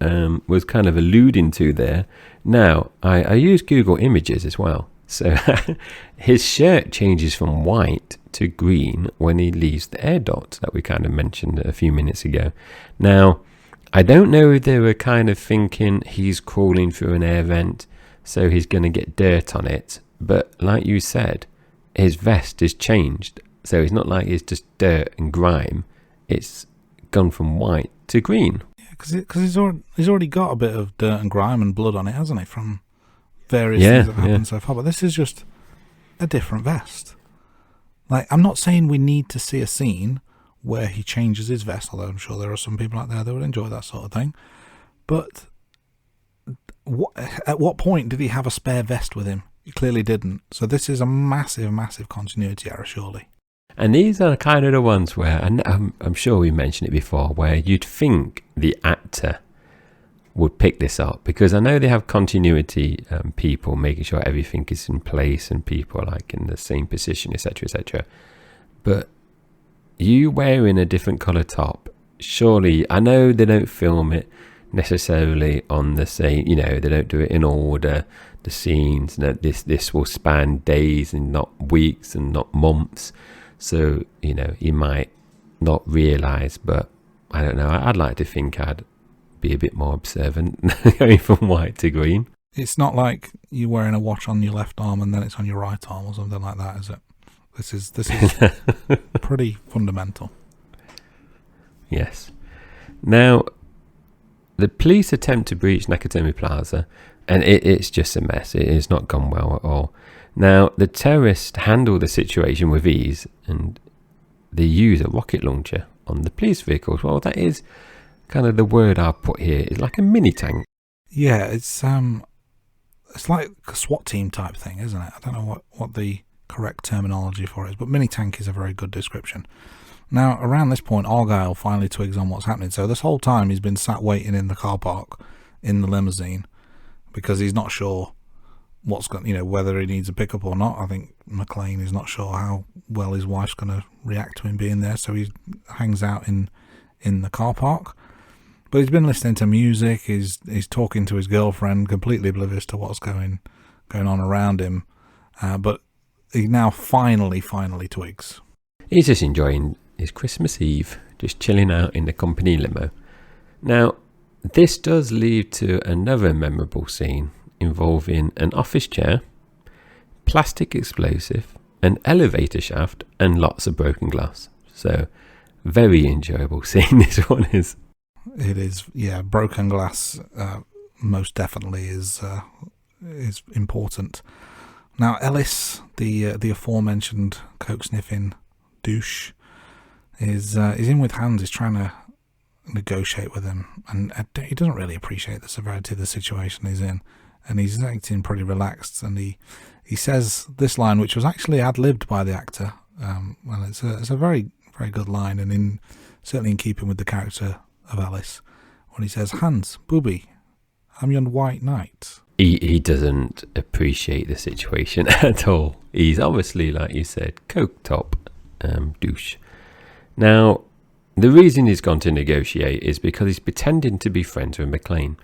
was kind of alluding to there. Now, I use Google Images as well. So his shirt changes from white to green when he leaves the air duct that we kind of mentioned a few minutes ago. Now, I don't know if they were kind of thinking he's crawling through an air vent, so he's going to get dirt on it. But like you said, his vest is changed. So it's not like it's just dirt and grime. It's gone from white to green. Yeah, because he's already got a bit of dirt and grime and blood on it, hasn't he? From various things that have happened so far. But this is just a different vest. Like, I'm not saying we need to see a scene where he changes his vest, although I'm sure there are some people out there that would enjoy that sort of thing. But at what point did he have a spare vest with him? He clearly didn't. So this is a massive, massive continuity error, surely. And these are kind of the ones where, and I'm sure we mentioned it before, where you'd think the actor would pick this up, because I know they have continuity people making sure everything is in place and people are like in the same position, etc., etc. But you wearing a different colour top, surely, I know they don't film it necessarily on the same, they don't do it in order, the scenes, this will span days and not weeks and not months, so you might not realise, but I don't know, I'd like to think I'd be a bit more observant going from white to green. It's not like you're wearing a watch on your left arm and then it's on your right arm or something like that, is it? This is pretty fundamental. Yes. Now, the police attempt to breach Nakatomi Plaza, and it's just a mess. It has not gone well at all. Now, the terrorists handle the situation with ease, and they use a rocket launcher on the police vehicles. Well, that is kind of the word I'll put here is like a mini tank. Yeah, it's like a SWAT team type thing, isn't it? I don't know what the correct terminology for it is, but mini tank is a very good description. Now, around this point, Argyle finally twigs on what's happening. So this whole time he's been sat waiting in the car park in the limousine because he's not sure what's going, whether he needs a pickup or not. I think McClane is not sure how well his wife's going to react to him being there, so he hangs out in the car park. But he's been listening to music. He's talking to his girlfriend, completely oblivious to what's going on around him. But he now finally twigs. He's just enjoying his Christmas Eve, just chilling out in the company limo. Now, this does lead to another memorable scene involving an office chair, plastic explosive, an elevator shaft, and lots of broken glass. So, very enjoyable scene this one is. It is, yeah. Broken glass, most definitely is important. Now, Ellis, the aforementioned coke sniffing douche, is in with Hans. He's trying to negotiate with him, and he doesn't really appreciate the severity of the situation he's in, and he's acting pretty relaxed. And he says this line, which was actually ad-libbed by the actor. Well, it's a very, very good line, and certainly in keeping with the character of Alice, when he says, "Hans, booby, I'm your white knight." He doesn't appreciate the situation at all. He's obviously, like you said, coke top douche. Now, the reason he's gone to negotiate is because he's pretending to be friends with McClane,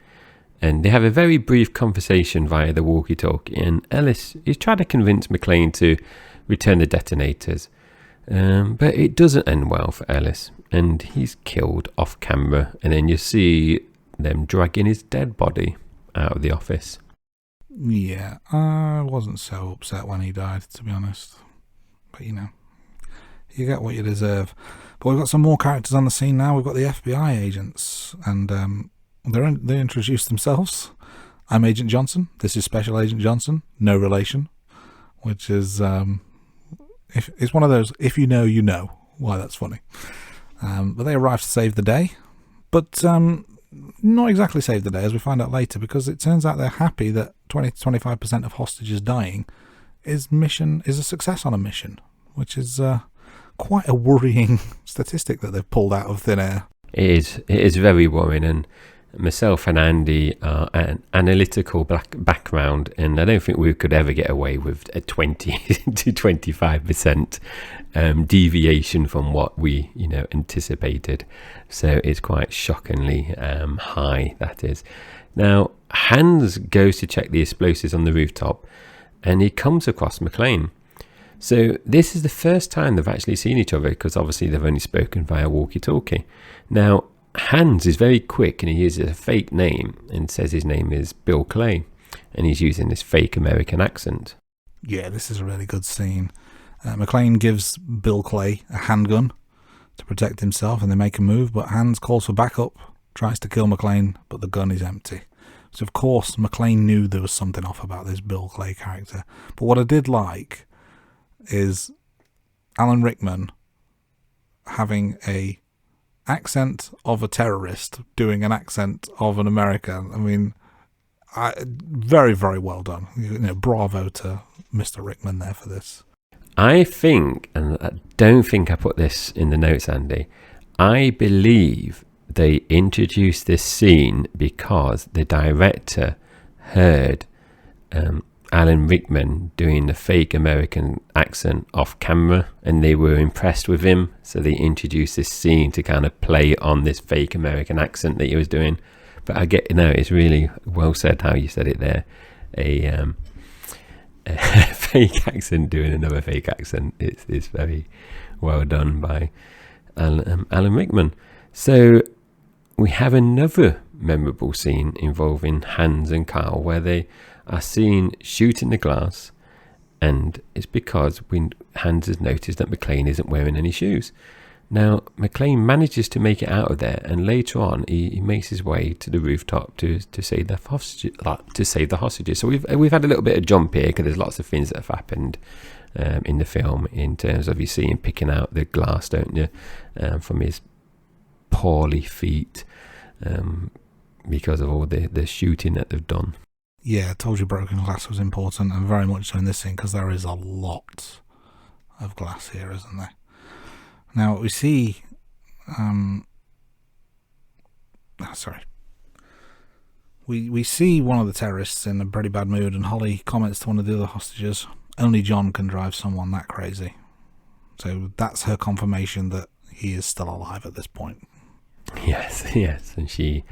and they have a very brief conversation via the walkie-talkie, and Ellis is trying to convince McClane to return the detonators, but it doesn't end well for Ellis, and he's killed off camera, and then you see them dragging his dead body out of the office. Yeah, I wasn't so upset when he died, to be honest, but you get what you deserve. But we've got some more characters on the scene now. We've got the FBI agents, and they introduce themselves. I'm Agent Johnson. This is Special Agent Johnson. No relation. Which is it's one of those, if you know, you know. Why, that's funny. But they arrive to save the day, but not exactly save the day, as we find out later, because it turns out they're happy that 20-25% of hostages dying is a success on a mission, which is quite a worrying statistic that they've pulled out of thin air. It is very worrying, and myself and Andy are an analytical background, and I don't think we could ever get away with a 20 to 25% deviation from what we anticipated. So it's quite shockingly high, that is. Now, Hans goes to check the explosives on the rooftop, and he comes across McClane. So this is the first time they've actually seen each other, because obviously they've only spoken via walkie-talkie. Now, Hans is very quick, and he uses a fake name and says his name is Bill Clay, and he's using this fake American accent. Yeah, this is a really good scene. McClane gives Bill Clay a handgun to protect himself, and they make a move, but Hans calls for backup, tries to kill McClane, but the gun is empty. So of course McClane knew there was something off about this Bill Clay character. But what I did like is Alan Rickman having a accent of a terrorist doing an accent of an American. I mean, very, very well done. Bravo to Mr. Rickman there for this. I think, and I don't think I put this in the notes, Andy, I believe they introduced this scene because the director heard Alan Rickman doing the fake American accent off camera, and they were impressed with him, so they introduced this scene to kind of play on this fake American accent that he was doing. But I get, it's really well said how you said it there. A fake accent doing another fake accent. It's very well done by Alan Rickman. So we have another memorable scene involving Hans and Carl, where they are seen shooting the glass, and it's because Hans has noticed that McClane isn't wearing any shoes. Now, McClane manages to make it out of there, and later on he makes his way to the rooftop to save the hostages. So we've had a little bit of jump here, because there's lots of things that have happened in the film, in terms of you see him picking out the glass, don't you, from his poorly feet. because of all the shooting that they've done. Yeah, I told you broken glass was important, and very much so in this scene, because there is a lot of glass here, isn't there? Now, we see... We see one of the terrorists in a pretty bad mood, and Holly comments to one of the other hostages, "Only John can drive someone that crazy." So that's her confirmation that he is still alive at this point. Yes, and she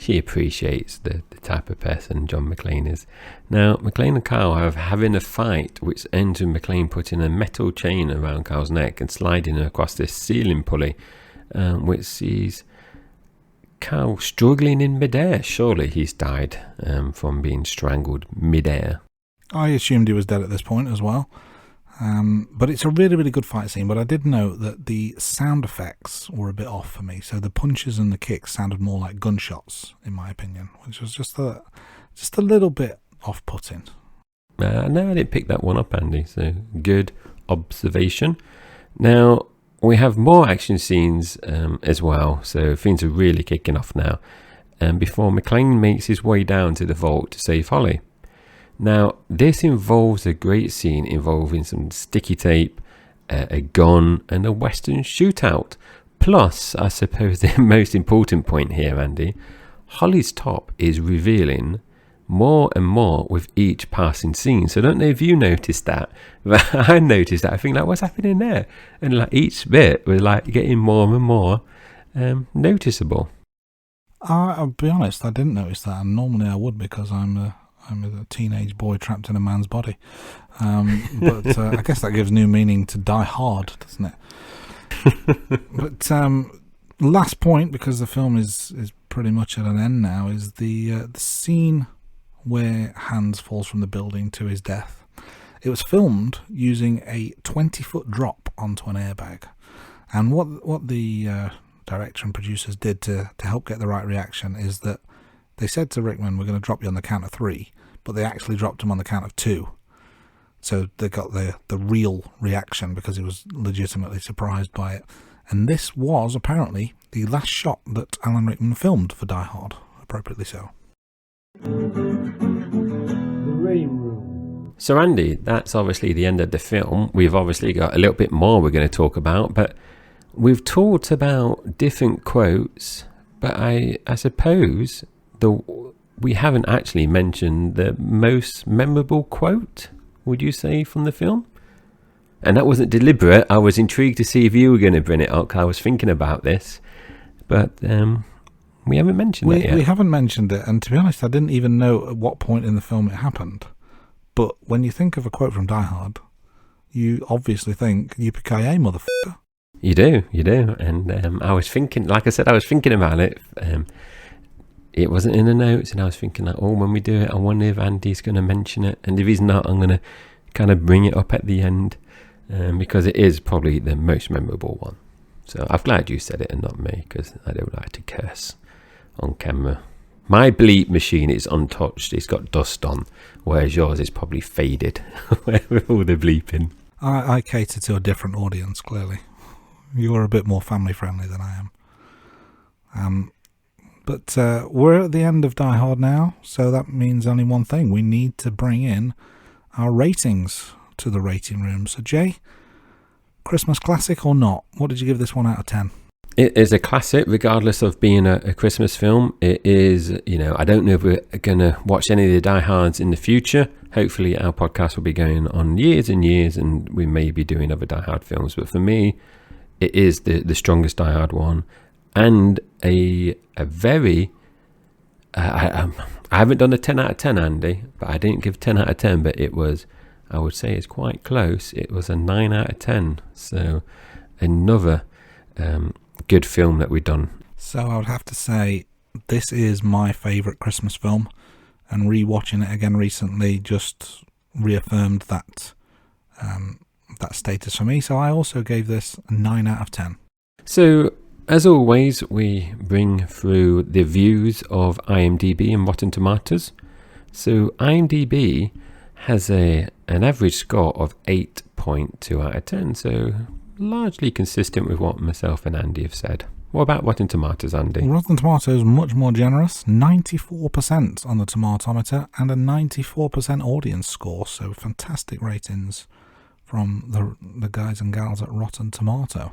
appreciates the type of person John McClane is. Now, McClane and Carl are having a fight, which ends with McClane putting a metal chain around Carl's neck and sliding her across this ceiling pulley, which sees Carl struggling in midair. Surely he's died from being strangled midair. I assumed he was dead at this point as well. But it's a really, really good fight scene. But I did note that the sound effects were a bit off for me. So the punches and the kicks sounded more like gunshots, in my opinion, which was just a little bit off-putting. No, I didn't pick that one up, Andy. So good observation. Now, we have more action scenes as well. So things are really kicking off now. Before McClane makes his way down to the vault to save Holly. Now, this involves a great scene involving some sticky tape, a gun, and a Western shootout. Plus, I suppose the most important point here, Andy, Holly's top is revealing more and more with each passing scene. So I don't know if you noticed that, but I noticed that. I think, like, what's happening there? And like each bit was like getting more and more noticeceable. I'll be honest, I didn't notice that, and normally I would, because I'm a teenage boy trapped in a man's body. But I guess that gives new meaning to Die Hard, doesn't it? But last point, because the film is pretty much at an end now, is the scene where Hans falls from the building to his death. It was filmed using a 20-foot drop onto an airbag. And what the director and producers did to help get the right reaction is that they said to Rickman, "We're going to drop you on the count of 3, but they actually dropped him on the count of 2. So they got the real reaction, because he was legitimately surprised by it. And this was apparently the last shot that Alan Rickman filmed for Die Hard, appropriately so. The reading room. So Andy, that's obviously the end of the film. We've obviously got a little bit more we're going to talk about, but we've talked about different quotes, but I suppose we haven't actually mentioned the most memorable quote, would you say, from the film? And that wasn't deliberate. I was intrigued to see if you were going to bring it up, because I was thinking about this, but we haven't mentioned it yet. We haven't mentioned it, and to be honest, I didn't even know at what point in the film it happened. But when you think of a quote from Die Hard, you obviously think, "Yippee-Ki-Yay, motherfucker." You do. And I was thinking, like I said, I was thinking about it. It wasn't in the notes, and I was thinking, like, when we do it, I wonder if Andy's going to mention it. And if he's not, I'm going to kind of bring it up at the end, because it is probably the most memorable one. So I'm glad you said it and not me, because I don't like to curse on camera. My bleep machine is untouched. It's got dust on, whereas yours is probably faded with all the bleeping. I cater to a different audience, clearly. You're a bit more family friendly than I am. But we're at the end of Die Hard now, so that means only one thing. We need to bring in our ratings to the rating room. So Jay, Christmas classic or not? What did you give this 1 out of 10? It is a classic, regardless of being a Christmas film. It is, I don't know if we're going to watch any of the Die Hards in the future. Hopefully our podcast will be going on years and years, and we may be doing other Die Hard films. But for me, it is the strongest Die Hard one. And a very... I haven't done a 10 out of 10, Andy, but I didn't give 10 out of 10, but it was... I would say it's quite close. It was a 9 out of 10. So another good film that we've done. So I would have to say this is my favourite Christmas film, and rewatching it again recently just reaffirmed that that status for me. So I also gave this a 9 out of 10. So as always, we bring through the views of IMDb and Rotten Tomatoes. So IMDb has an average score of 8.2 out of 10, so largely consistent with what myself and Andy have said. What about Rotten Tomatoes, Andy? Rotten Tomatoes much more generous, 94% on the tomatometer and a 94% audience score, so fantastic ratings from the guys and gals at Rotten Tomato.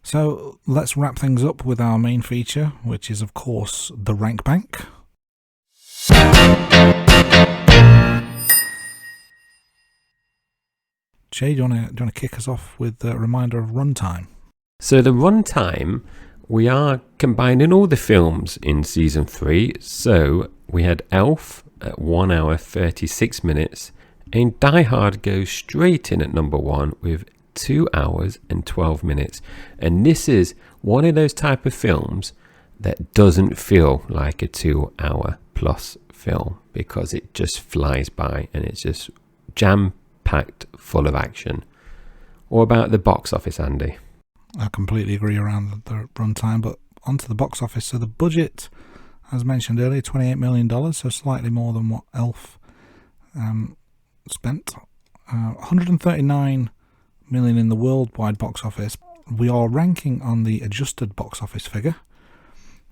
So let's wrap things up with our main feature, which is of course the Rank Bank. Jay, do you want to kick us off with a reminder of runtime? So the runtime, we are combining all the films in season 3. So we had Elf at 1 hour 36 minutes, and Die Hard goes straight in at number 1 with 2 hours and 12 minutes. And this is one of those type of films that doesn't feel like a 2 hour plus film, because it just flies by and it's just jam-packed full of action. What about the box office, Andy? I completely agree around the runtime, but onto the box office. So the budget, as mentioned earlier, $28 million, so slightly more than what Elf spent. 139 million in the worldwide box office. We are ranking on the adjusted box office figure,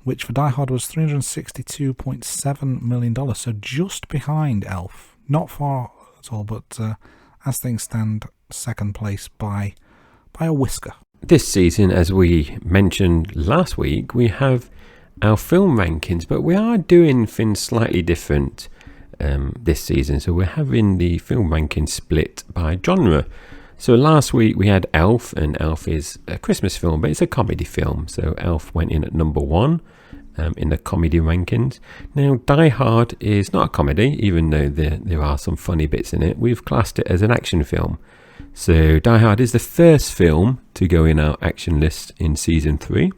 which for Die Hard was $362.7 million, so just behind Elf. Not far at all, but as things stand, second place by a whisker. This season, as we mentioned last week, we have our film rankings, but we are doing things slightly different this season. So we're having the film rankings split by genre. So last week we had Elf, and Elf is a Christmas film, but it's a comedy film. So Elf went in at number 1 in the comedy rankings. Now Die Hard is not a comedy, even though there are some funny bits in it. We've classed it as an action film. So Die Hard is the first film to go in our action list in season 3.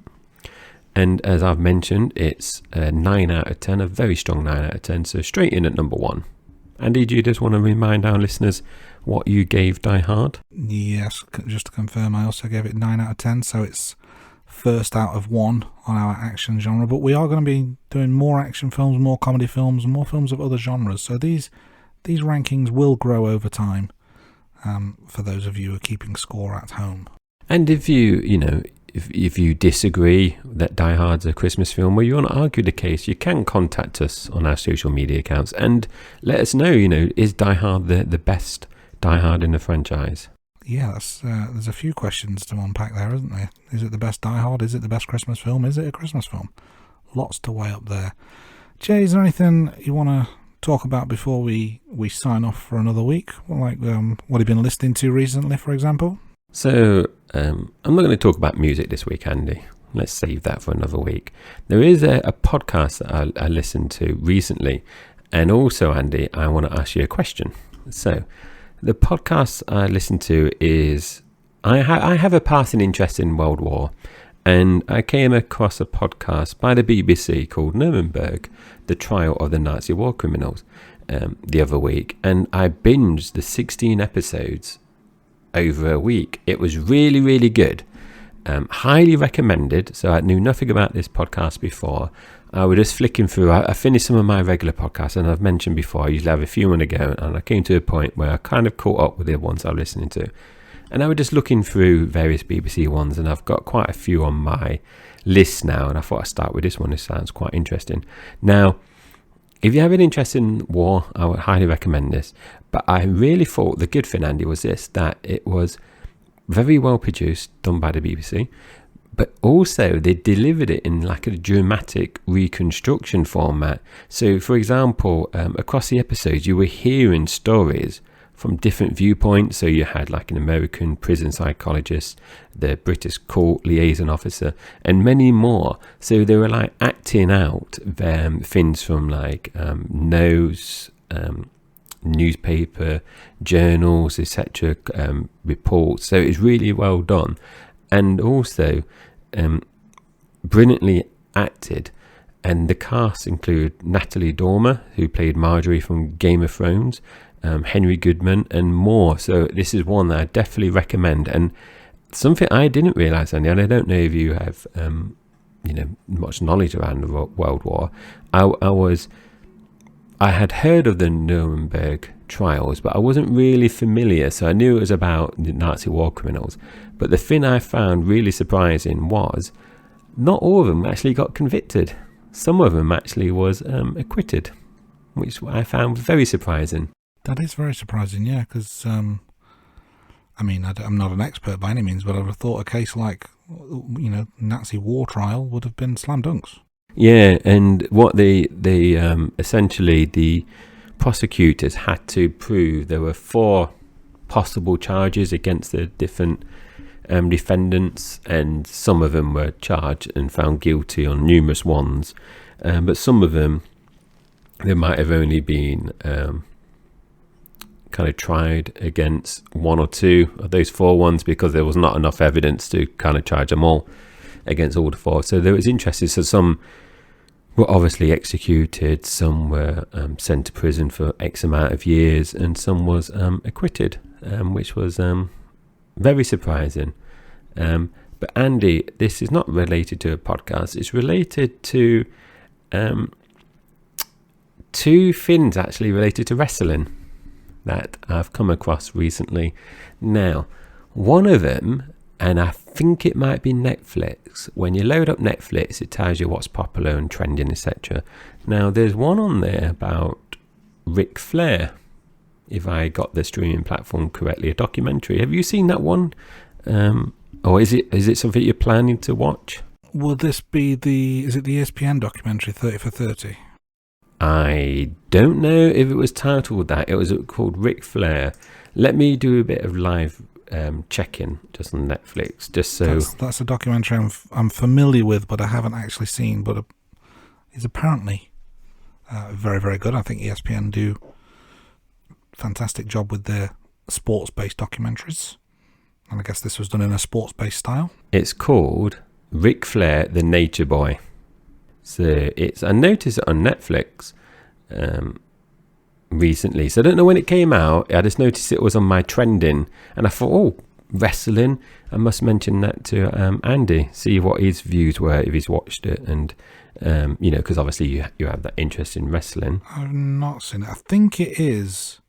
And as I've mentioned, it's a 9 out of 10, a very strong 9 out of 10, so straight in at number 1. Andy, do you just want to remind our listeners what you gave Die Hard? Yes, just to confirm, I also gave it 9 out of 10, so it's first out of 1 on our action genre. But we are going to be doing more action films, more comedy films, and more films of other genres. So these rankings will grow over time. For those of you who are keeping score at home. And if you disagree that Die Hard's a Christmas film, or you want to argue the case, you can contact us on our social media accounts and let us know, is Die Hard the best Die Hard in the franchise? Yeah, there's a few questions to unpack there, isn't there? Is it the best Die Hard? Is it the best Christmas film? Is it a Christmas film? Lots to weigh up there. Jay, is there anything you want to talk about before we sign off for another week? Like what have you been listening to recently, for example? So I'm not going to talk about music this week, Andy. Let's save that for another week. There is a podcast that I listened to recently, and also, Andy, I want to ask you a question. So the podcast I listened to is I have a passing interest in World War, and I came across a podcast by the BBC called Nuremberg, the trial of the Nazi war criminals, the other week, and I binged the 16 episodes over a week. It was really, really good. Highly recommended. So I knew nothing about this podcast before. I was just flicking through. I finished some of my regular podcasts, and I've mentioned before I usually have a few on a go, and I came to a point where I kind of caught up with the ones I was listening to. And I was just looking through various BBC ones, and I've got quite a few on my list now, and I thought I'd start with this one. This sounds quite interesting. Now, if you have an interest in war, I would highly recommend this. But I really thought the good thing, Andy, was this, that it was very well produced, done by the BBC, but also they delivered it in like a dramatic reconstruction format. So, for example, across the episodes, you were hearing stories from different viewpoints. So you had like an American prison psychologist, the British court liaison officer, and many more. So they were like acting out things from like newspaper, journals, etc., reports. So it's really well done, and also brilliantly acted. And the cast include Natalie Dormer, who played Marjorie from Game of Thrones, Henry Goodman, and more. So this is one that I definitely recommend. And something I didn't realise, Andy, and I don't know if you have much knowledge around the World War. I had heard of the Nuremberg trials, but I wasn't really familiar. So I knew it was about the Nazi war criminals. But the thing I found really surprising was not all of them actually got convicted. Some of them actually was acquitted, which I found very surprising. That is very surprising, yeah, because, I'm not an expert by any means, but I would have thought a case like, Nazi war trial would have been slam dunks. Yeah, and what they essentially, the prosecutors had to prove there were 4 possible charges against the different defendants, and some of them were charged and found guilty on numerous ones, but some of them, they might have only been kind of tried against 1 or 2 of those 4 ones, because there was not enough evidence to kind of charge them all against all the 4. So there was interesting. So some were obviously executed, some were sent to prison for X amount of years, and some was acquitted, which was very surprising. But Andy, this is not related to a podcast. It's related to 2 things actually related to wrestling that I've come across recently. Now, one of them, and I think it might be Netflix. When you load up Netflix, it tells you what's popular and trending, etc. Now, there's one on there about Ric Flair, if I got the streaming platform correctly, a documentary. Have you seen that one? Or is it something you're planning to watch? Will this be is it the ESPN documentary 30 for 30? I don't know if it was titled that. It was called Ric Flair. Let me do a bit of live check-in just on Netflix, just so... That's a documentary I'm familiar with, but I haven't actually seen, but it's apparently very, very good. I think ESPN do a fantastic job with their sports-based documentaries, and I guess this was done in a sports-based style. It's called Ric Flair, the Nature Boy. So I noticed it on Netflix recently. So I don't know when it came out. I just noticed it was on my trending, and I thought, wrestling. I must mention that to Andy, see what his views were if he's watched it, and because obviously you have that interest in wrestling. I've not seen it. I think it is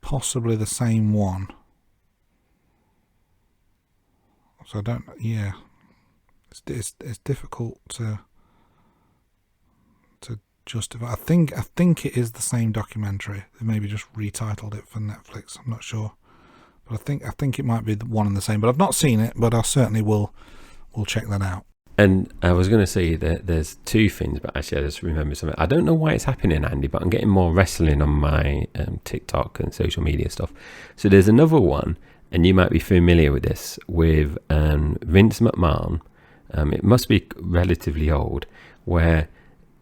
possibly the same one. So I don't. Yeah, it's difficult to justify. I think it is the same documentary. They maybe just retitled it for Netflix. I'm not sure, but I think it might be the one and the same. But I've not seen it, but I certainly will check that out. And I was going to say that there's 2 things, but actually I just remembered something. I don't know why it's happening, Andy, but I'm getting more wrestling on my TikTok and social media stuff. So there's another one, and you might be familiar with this, with Vince McMahon. It must be relatively old, where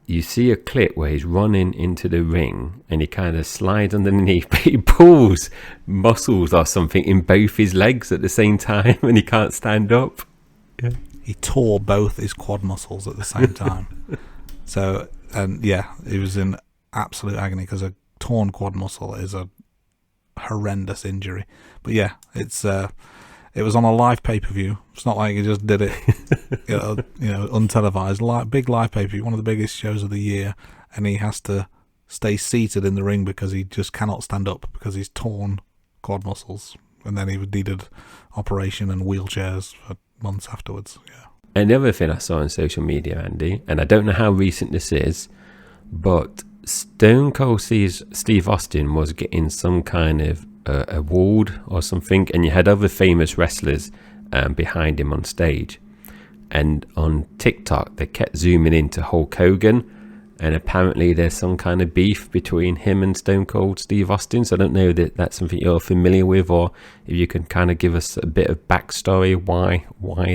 you see a clip where he's running into the ring and he kind of slides underneath, but he pulls muscles or something in both his legs at the same time and he can't stand up. Yeah. He tore both his quad muscles at the same time. So, and yeah, he was in absolute agony because a torn quad muscle is a horrendous injury. But yeah, it was on a live pay-per-view. It's not like he just did it, untelevised. Big live pay-per-view, one of the biggest shows of the year, and he has to stay seated in the ring because he just cannot stand up because he's torn quad muscles, and then he needed operation and wheelchairs for months afterwards. Yeah. And the other thing I saw on social media, Andy, and I don't know how recent this is, but Stone Cold Steve Austin was getting some kind of award or something, and you had other famous wrestlers behind him on stage, and on TikTok they kept zooming into Hulk Hogan, and apparently there's some kind of beef between him and Stone Cold Steve Austin. So I don't know that that's something you're familiar with, or if you can kind of give us a bit of backstory why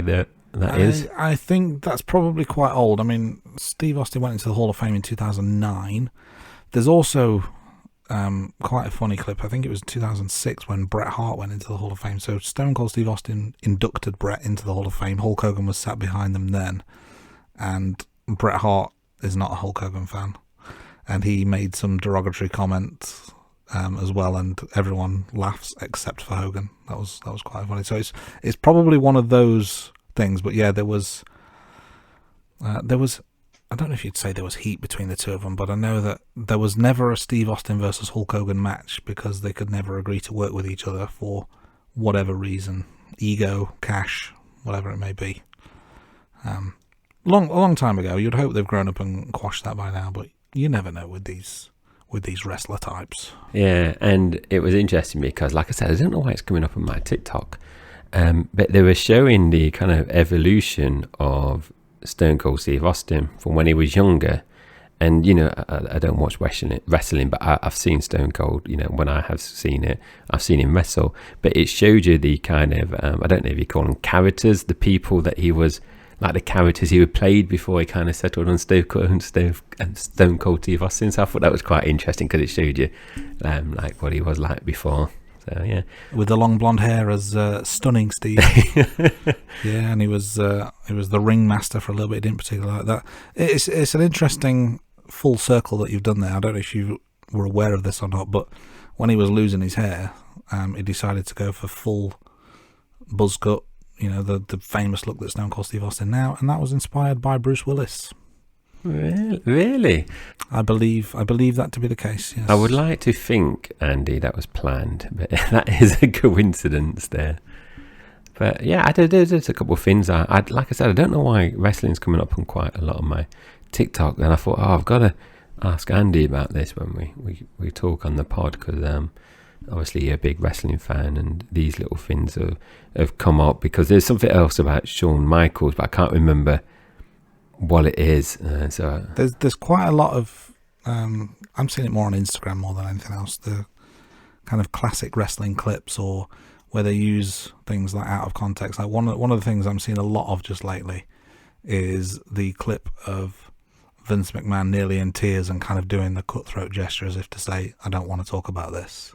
that is. I think that's probably quite old. I mean, Steve Austin went into the Hall of Fame in 2009. There's also quite a funny clip. I think it was 2006 when Bret Hart went into the Hall of Fame. So Stone Cold Steve Austin inducted Bret into the Hall of Fame. Hulk Hogan was sat behind them then, and Bret Hart is not a Hulk Hogan fan, and he made some derogatory comments as well, and everyone laughs except for Hogan. That was quite funny. So it's probably one of those things. But yeah, there was I don't know if you'd say there was heat between the two of them, but I know that there was never a Steve Austin versus Hulk Hogan match because they could never agree to work with each other for whatever reason. Ego, cash, whatever it may be. a long time ago. You'd hope they've grown up and quashed that by now, but you never know with these wrestler types. Yeah, and it was interesting because, like I said, I don't know why it's coming up on my TikTok, but they were showing the kind of evolution of Stone Cold Steve Austin from when he was younger. And, you know, I don't watch wrestling, but I've seen Stone Cold. You know, when I have seen it, I've seen him wrestle. But it showed you the kind of, I don't know if you call them characters, the people that he was, like the characters he had played before he kind of settled on Stone Cold Steve Austin. So I thought that was quite interesting because it showed you like what he was like before. So, yeah. With the long blonde hair as Stunning Steve. Yeah, and he was the ringmaster for a little bit. He didn't particularly like that. It's an interesting full circle that you've done there. I don't know if you were aware of this or not, but when he was losing his hair, he decided to go for full buzz cut, you know, the famous look that Stone Cold Steve Austin now, and that was inspired by Bruce Willis. Really? I believe that to be the case, yes. I would like to think, Andy, that was planned, but that is a coincidence there. But yeah, there's a couple of things. Like I said, I don't know why wrestling's coming up on quite a lot of my TikTok. And I thought, I've got to ask Andy about this when we talk on the pod, because obviously you're a big wrestling fan, and these little things have come up, because there's something else about Shawn Michaels, but I can't remember what it is. So there's quite a lot of I'm seeing it more on Instagram more than anything else, the kind of classic wrestling clips, or where they use things like out of context. Like one of the things I'm seeing a lot of just lately is the clip of Vince McMahon nearly in tears and kind of doing the cutthroat gesture as if to say, I don't want to talk about this.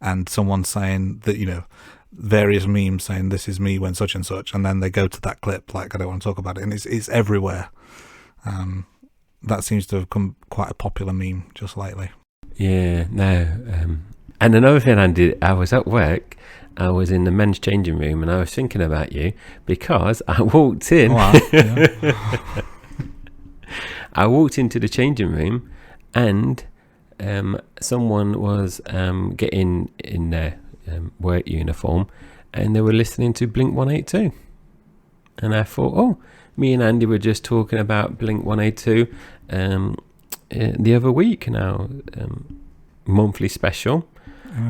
And someone saying that, you know, various memes saying this is me when such and such, and then they go to that clip like, I don't want to talk about it, and it's everywhere. That seems to have become quite a popular meme just lately. Yeah, no. And another thing I did, I was at work, I was in the men's changing room, and I was thinking about you because I walked in. I walked into the changing room, and someone was getting in their work uniform, and they were listening to Blink 182. And I thought, me and Andy were just talking about Blink 182 the other week, now monthly special.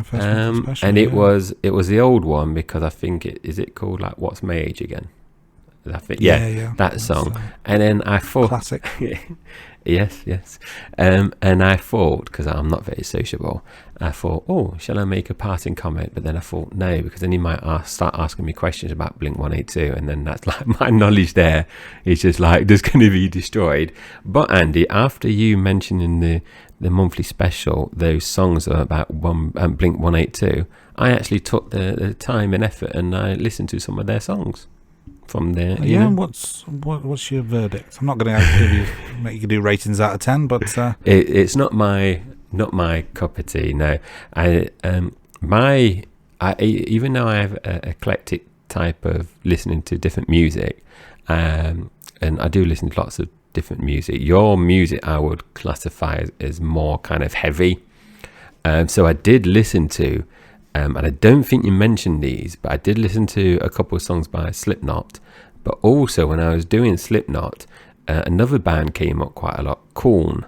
Special, and it was the old one, because I think is it called like What's My Age Again? I think, that song. And then I thought, classic. yes. And I thought, because I'm not very sociable, I thought, shall I make a parting comment? But then I thought, no, because then he might start asking me questions about Blink 182, and then that's like my knowledge there is just like just going to be destroyed. But Andy, after you mentioning the monthly special, those songs are about Blink 182, I actually took the time and effort, and I listened to some of their songs from there. Yeah, what's your verdict? I'm not going to make you do ratings out of 10, but it's not my cup of tea. No, even though I have an eclectic type of listening to different music, and I do listen to lots of different music. Your music I would classify as more kind of heavy. So I did listen to. And I don't think you mentioned these, but I did listen to a couple of songs by Slipknot. But also, when I was doing Slipknot, another band came up quite a lot, Korn.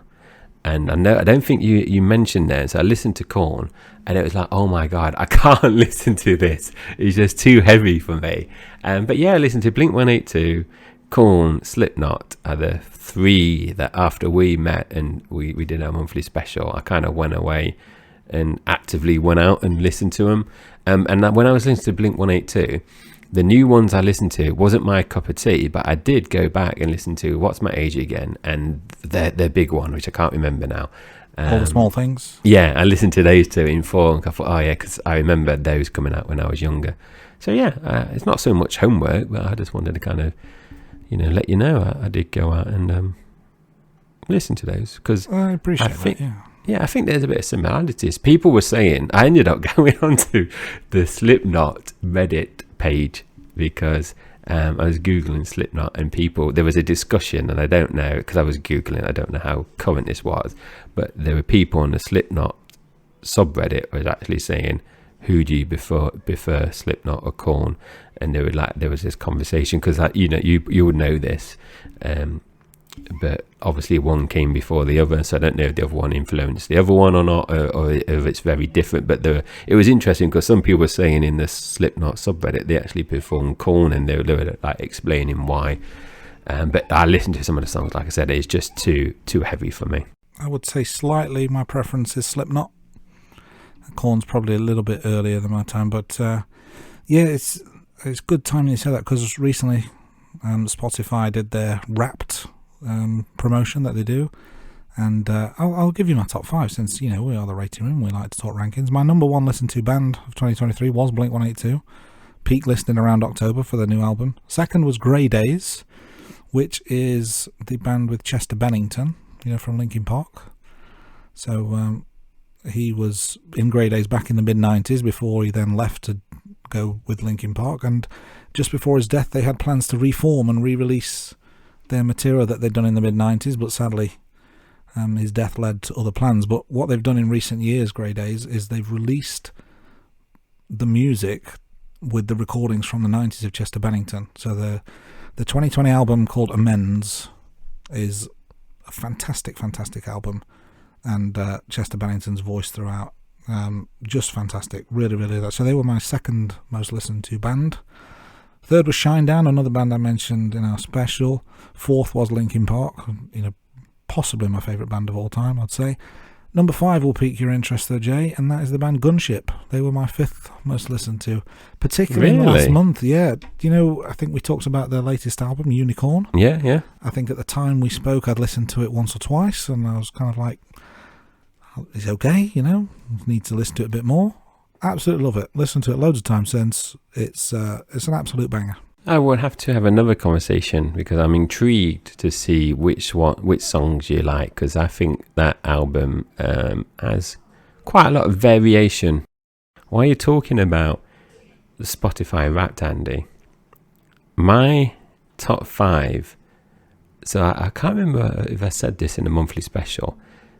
And I don't think you mentioned that. So I listened to Korn, and it was like, oh my God, I can't listen to this. It's just too heavy for me. But yeah, I listened to Blink 182, Korn, Slipknot are the three that after we met and we did our monthly special, I kind of went away and actively went out and listened to them. And when I was listening to Blink 182, the new ones I listened to wasn't my cup of tea, but I did go back and listen to What's My Age Again, and their big one, which I can't remember now. All the Small Things. Yeah, I listened to those two in full, and I thought, because I remember those coming out when I was younger. So yeah, it's not so much homework, but I just wanted to kind of, let you know I did go out and listen to those, because I appreciate that. Yeah. Yeah, I think there's a bit of similarities. People were saying, I ended up going onto the Slipknot Reddit page because I was Googling Slipknot, and there was a discussion, and I don't know, because I was Googling, I don't know how current this was, but there were people on the Slipknot subreddit was actually saying, who do you prefer Slipknot or Korn? and there was this conversation because you would know this, but obviously one came before the other, so I don't know if the other one influenced the other one or not, or if it's very different. But it was interesting because some people were saying in the Slipknot subreddit they actually performed Korn, and they were like explaining why. But I listened to some of the songs. Like I said, it's just too heavy for me. I would say slightly my preference is Slipknot. Korn's probably a little bit earlier than my time, but it's good timing you say that, because recently Spotify did their Wrapped promotion that they do, and I'll give you my top 5, since we are the rating room, we like to talk rankings. My number 1 listened to band of 2023 was Blink-182, peak listening around October for their new album. Second was Grey Days, which is the band with Chester Bennington, from Linkin Park. So he was in Grey Days back in the mid-90s before he then left to go with Linkin Park, and just before his death they had plans to reform and re-release their material that they'd done in the mid-90s, but sadly his death led to other plans. But what they've done in recent years, Grey Days, is they've released the music with the recordings from the 90s of Chester Bennington. So the 2020 album called Amends is a fantastic album, and Chester Bennington's voice throughout, just fantastic, really. So they were my second most listened to band. Third was Shinedown, another band I mentioned in our special. Fourth was Linkin Park, possibly my favourite band of all time, I'd say. Number 5 will pique your interest though, Jay, and that is the band Gunship. They were my 5th most listened to, particularly in the last month. Yeah, I think we talked about their latest album, Unicorn. Yeah. I think at the time we spoke, I'd listened to it once or twice, and I was kind of like, it's okay, need to listen to it a bit more. Absolutely love it. Listened to it loads of times since. It's an absolute banger. I would have to have another conversation because I'm intrigued to see which songs you like, because I think that album has quite a lot of variation. While you're talking about the Spotify Wrapped, Andy, my top 5, so I can't remember if I said this in a monthly special,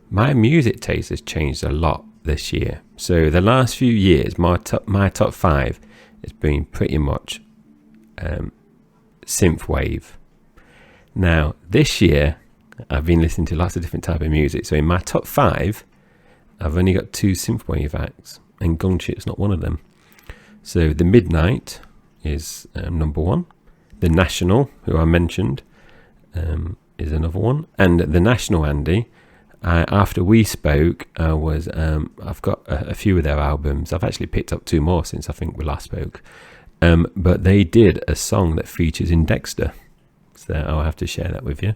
my music taste has changed a lot this year. So the last few years, my top 5 has been pretty much synthwave. Now this year I've been listening to lots of different type of music, so in my top 5 I've only got 2 synthwave acts, and Gunship's not one of them. So The Midnight is number 1. The National, who I mentioned, is another one. And The National, Andy, after we spoke, I've got a few of their albums. I've actually picked up 2 more since I think we last spoke. But they did a song that features in Dexter, so I'll have to share that with you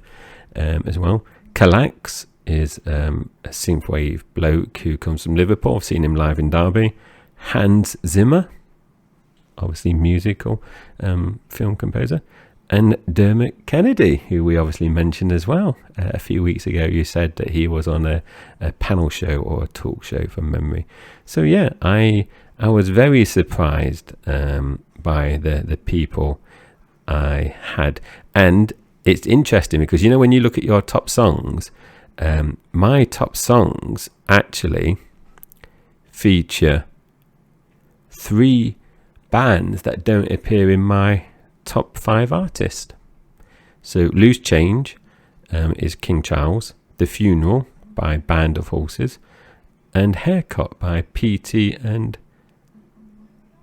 as well. Kalax is a synthwave bloke who comes from Liverpool. I've seen him live in Derby. Hans Zimmer, obviously musical film composer. And Dermot Kennedy, who we obviously mentioned as well a few weeks ago. You said that he was on a panel show or a talk show from memory. So yeah, I was very surprised by the people I had. And it's interesting because, when you look at your top songs, my top songs actually feature 3 bands that don't appear in my top 5 artists. So Loose Change is King Charles, The Funeral by Band of Horses, and Haircut by PT and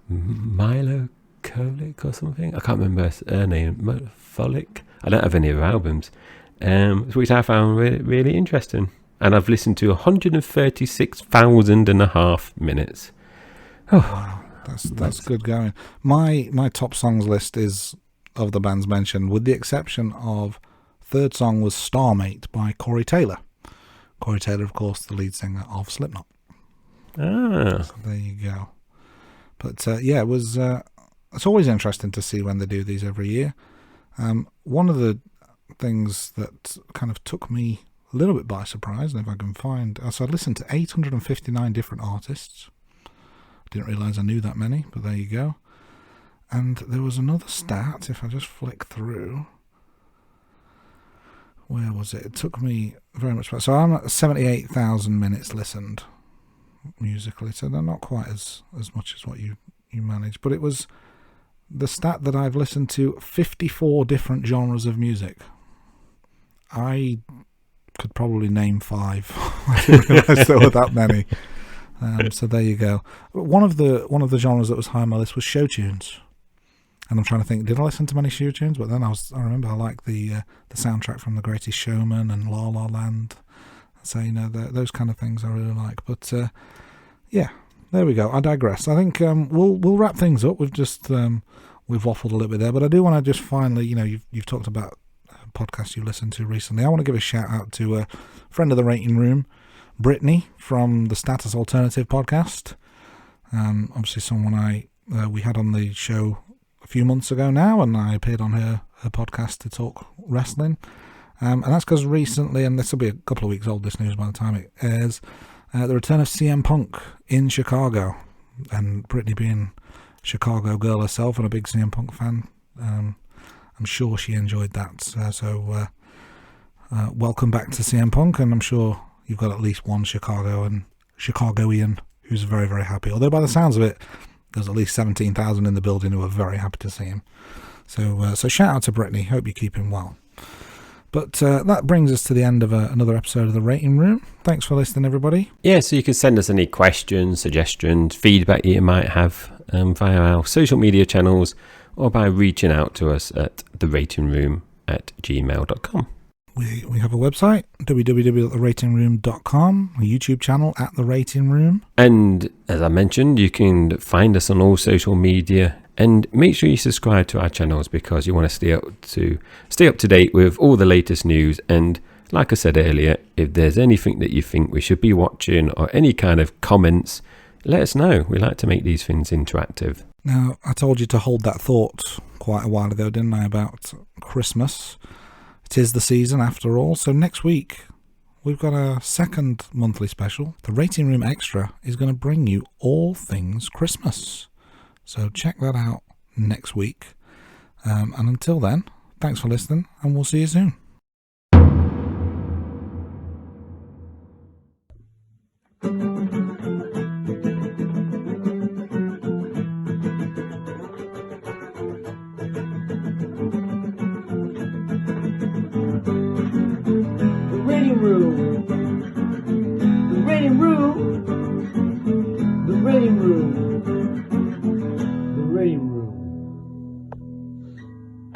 Milo Kolick or something. I can't remember her name. Folic. I don't have any of her albums, which I found really, really interesting. And I've listened to 136,500 minutes. Oh. Wow. That's good going. My top songs list is of the bands mentioned, with the exception of third song was Starmate by Corey Taylor. Corey Taylor, of course, the lead singer of Slipknot. So there you go. But it was. It's always interesting to see when they do these every year. One of the things that kind of took me a little bit by surprise, and if I can find, so I listened to 859 different artists. Didn't realise I knew that many, but there you go. And there was another stat, if I just flick through. Where was it? It took me very much. So I'm at 78,000 minutes listened musically, so they're not quite as much as what you managed. But it was the stat that I've listened to 54 different genres of music. I could probably name 5. I didn't realise there were that many. So there you go. One of the genres that was high on my list was show tunes. And I'm trying to think, did I listen to many show tunes? But then I remember I like the soundtrack from The Greatest Showman and La La Land. So, those kind of things I really like. But, yeah, there we go. I digress. I think we'll wrap things up. We've waffled a little bit there. But I do want to just finally, you've talked about podcasts you listened to recently. I want to give a shout out to a friend of the Rating Room, Brittany from the Status Alternative podcast. Obviously someone we had on the show a few months ago now, and I appeared on her podcast to talk wrestling. And that's because recently, and this will be a couple of weeks old, this news by the time it airs, the return of CM Punk in Chicago. And Brittany being a Chicago girl herself and a big CM Punk fan, I'm sure she enjoyed that. So welcome back to CM Punk, and I'm sure you've got at least one Chicagoan who's very, very happy. Although by the sounds of it, there's at least 17,000 in the building who are very happy to see him. So shout out to Brittany. Hope you keep him well. But that brings us to the end of another episode of The Rating Room. Thanks for listening, everybody. Yeah, so you can send us any questions, suggestions, feedback you might have via our social media channels or by reaching out to us at theratingroom@gmail.com. We have a website, www.theratingroom.com, a YouTube channel at The Rating Room. And as I mentioned, you can find us on all social media. And make sure you subscribe to our channels because you want to stay up to date with all the latest news. And like I said earlier, if there's anything that you think we should be watching or any kind of comments, let us know. We like to make these things interactive. Now, I told you to hold that thought quite a while ago, didn't I, about Christmas? It is the season after all. So next week, we've got a second monthly special. The Rating Room Extra is going to bring you all things Christmas. So check that out next week. And until then, thanks for listening, and we'll see you soon.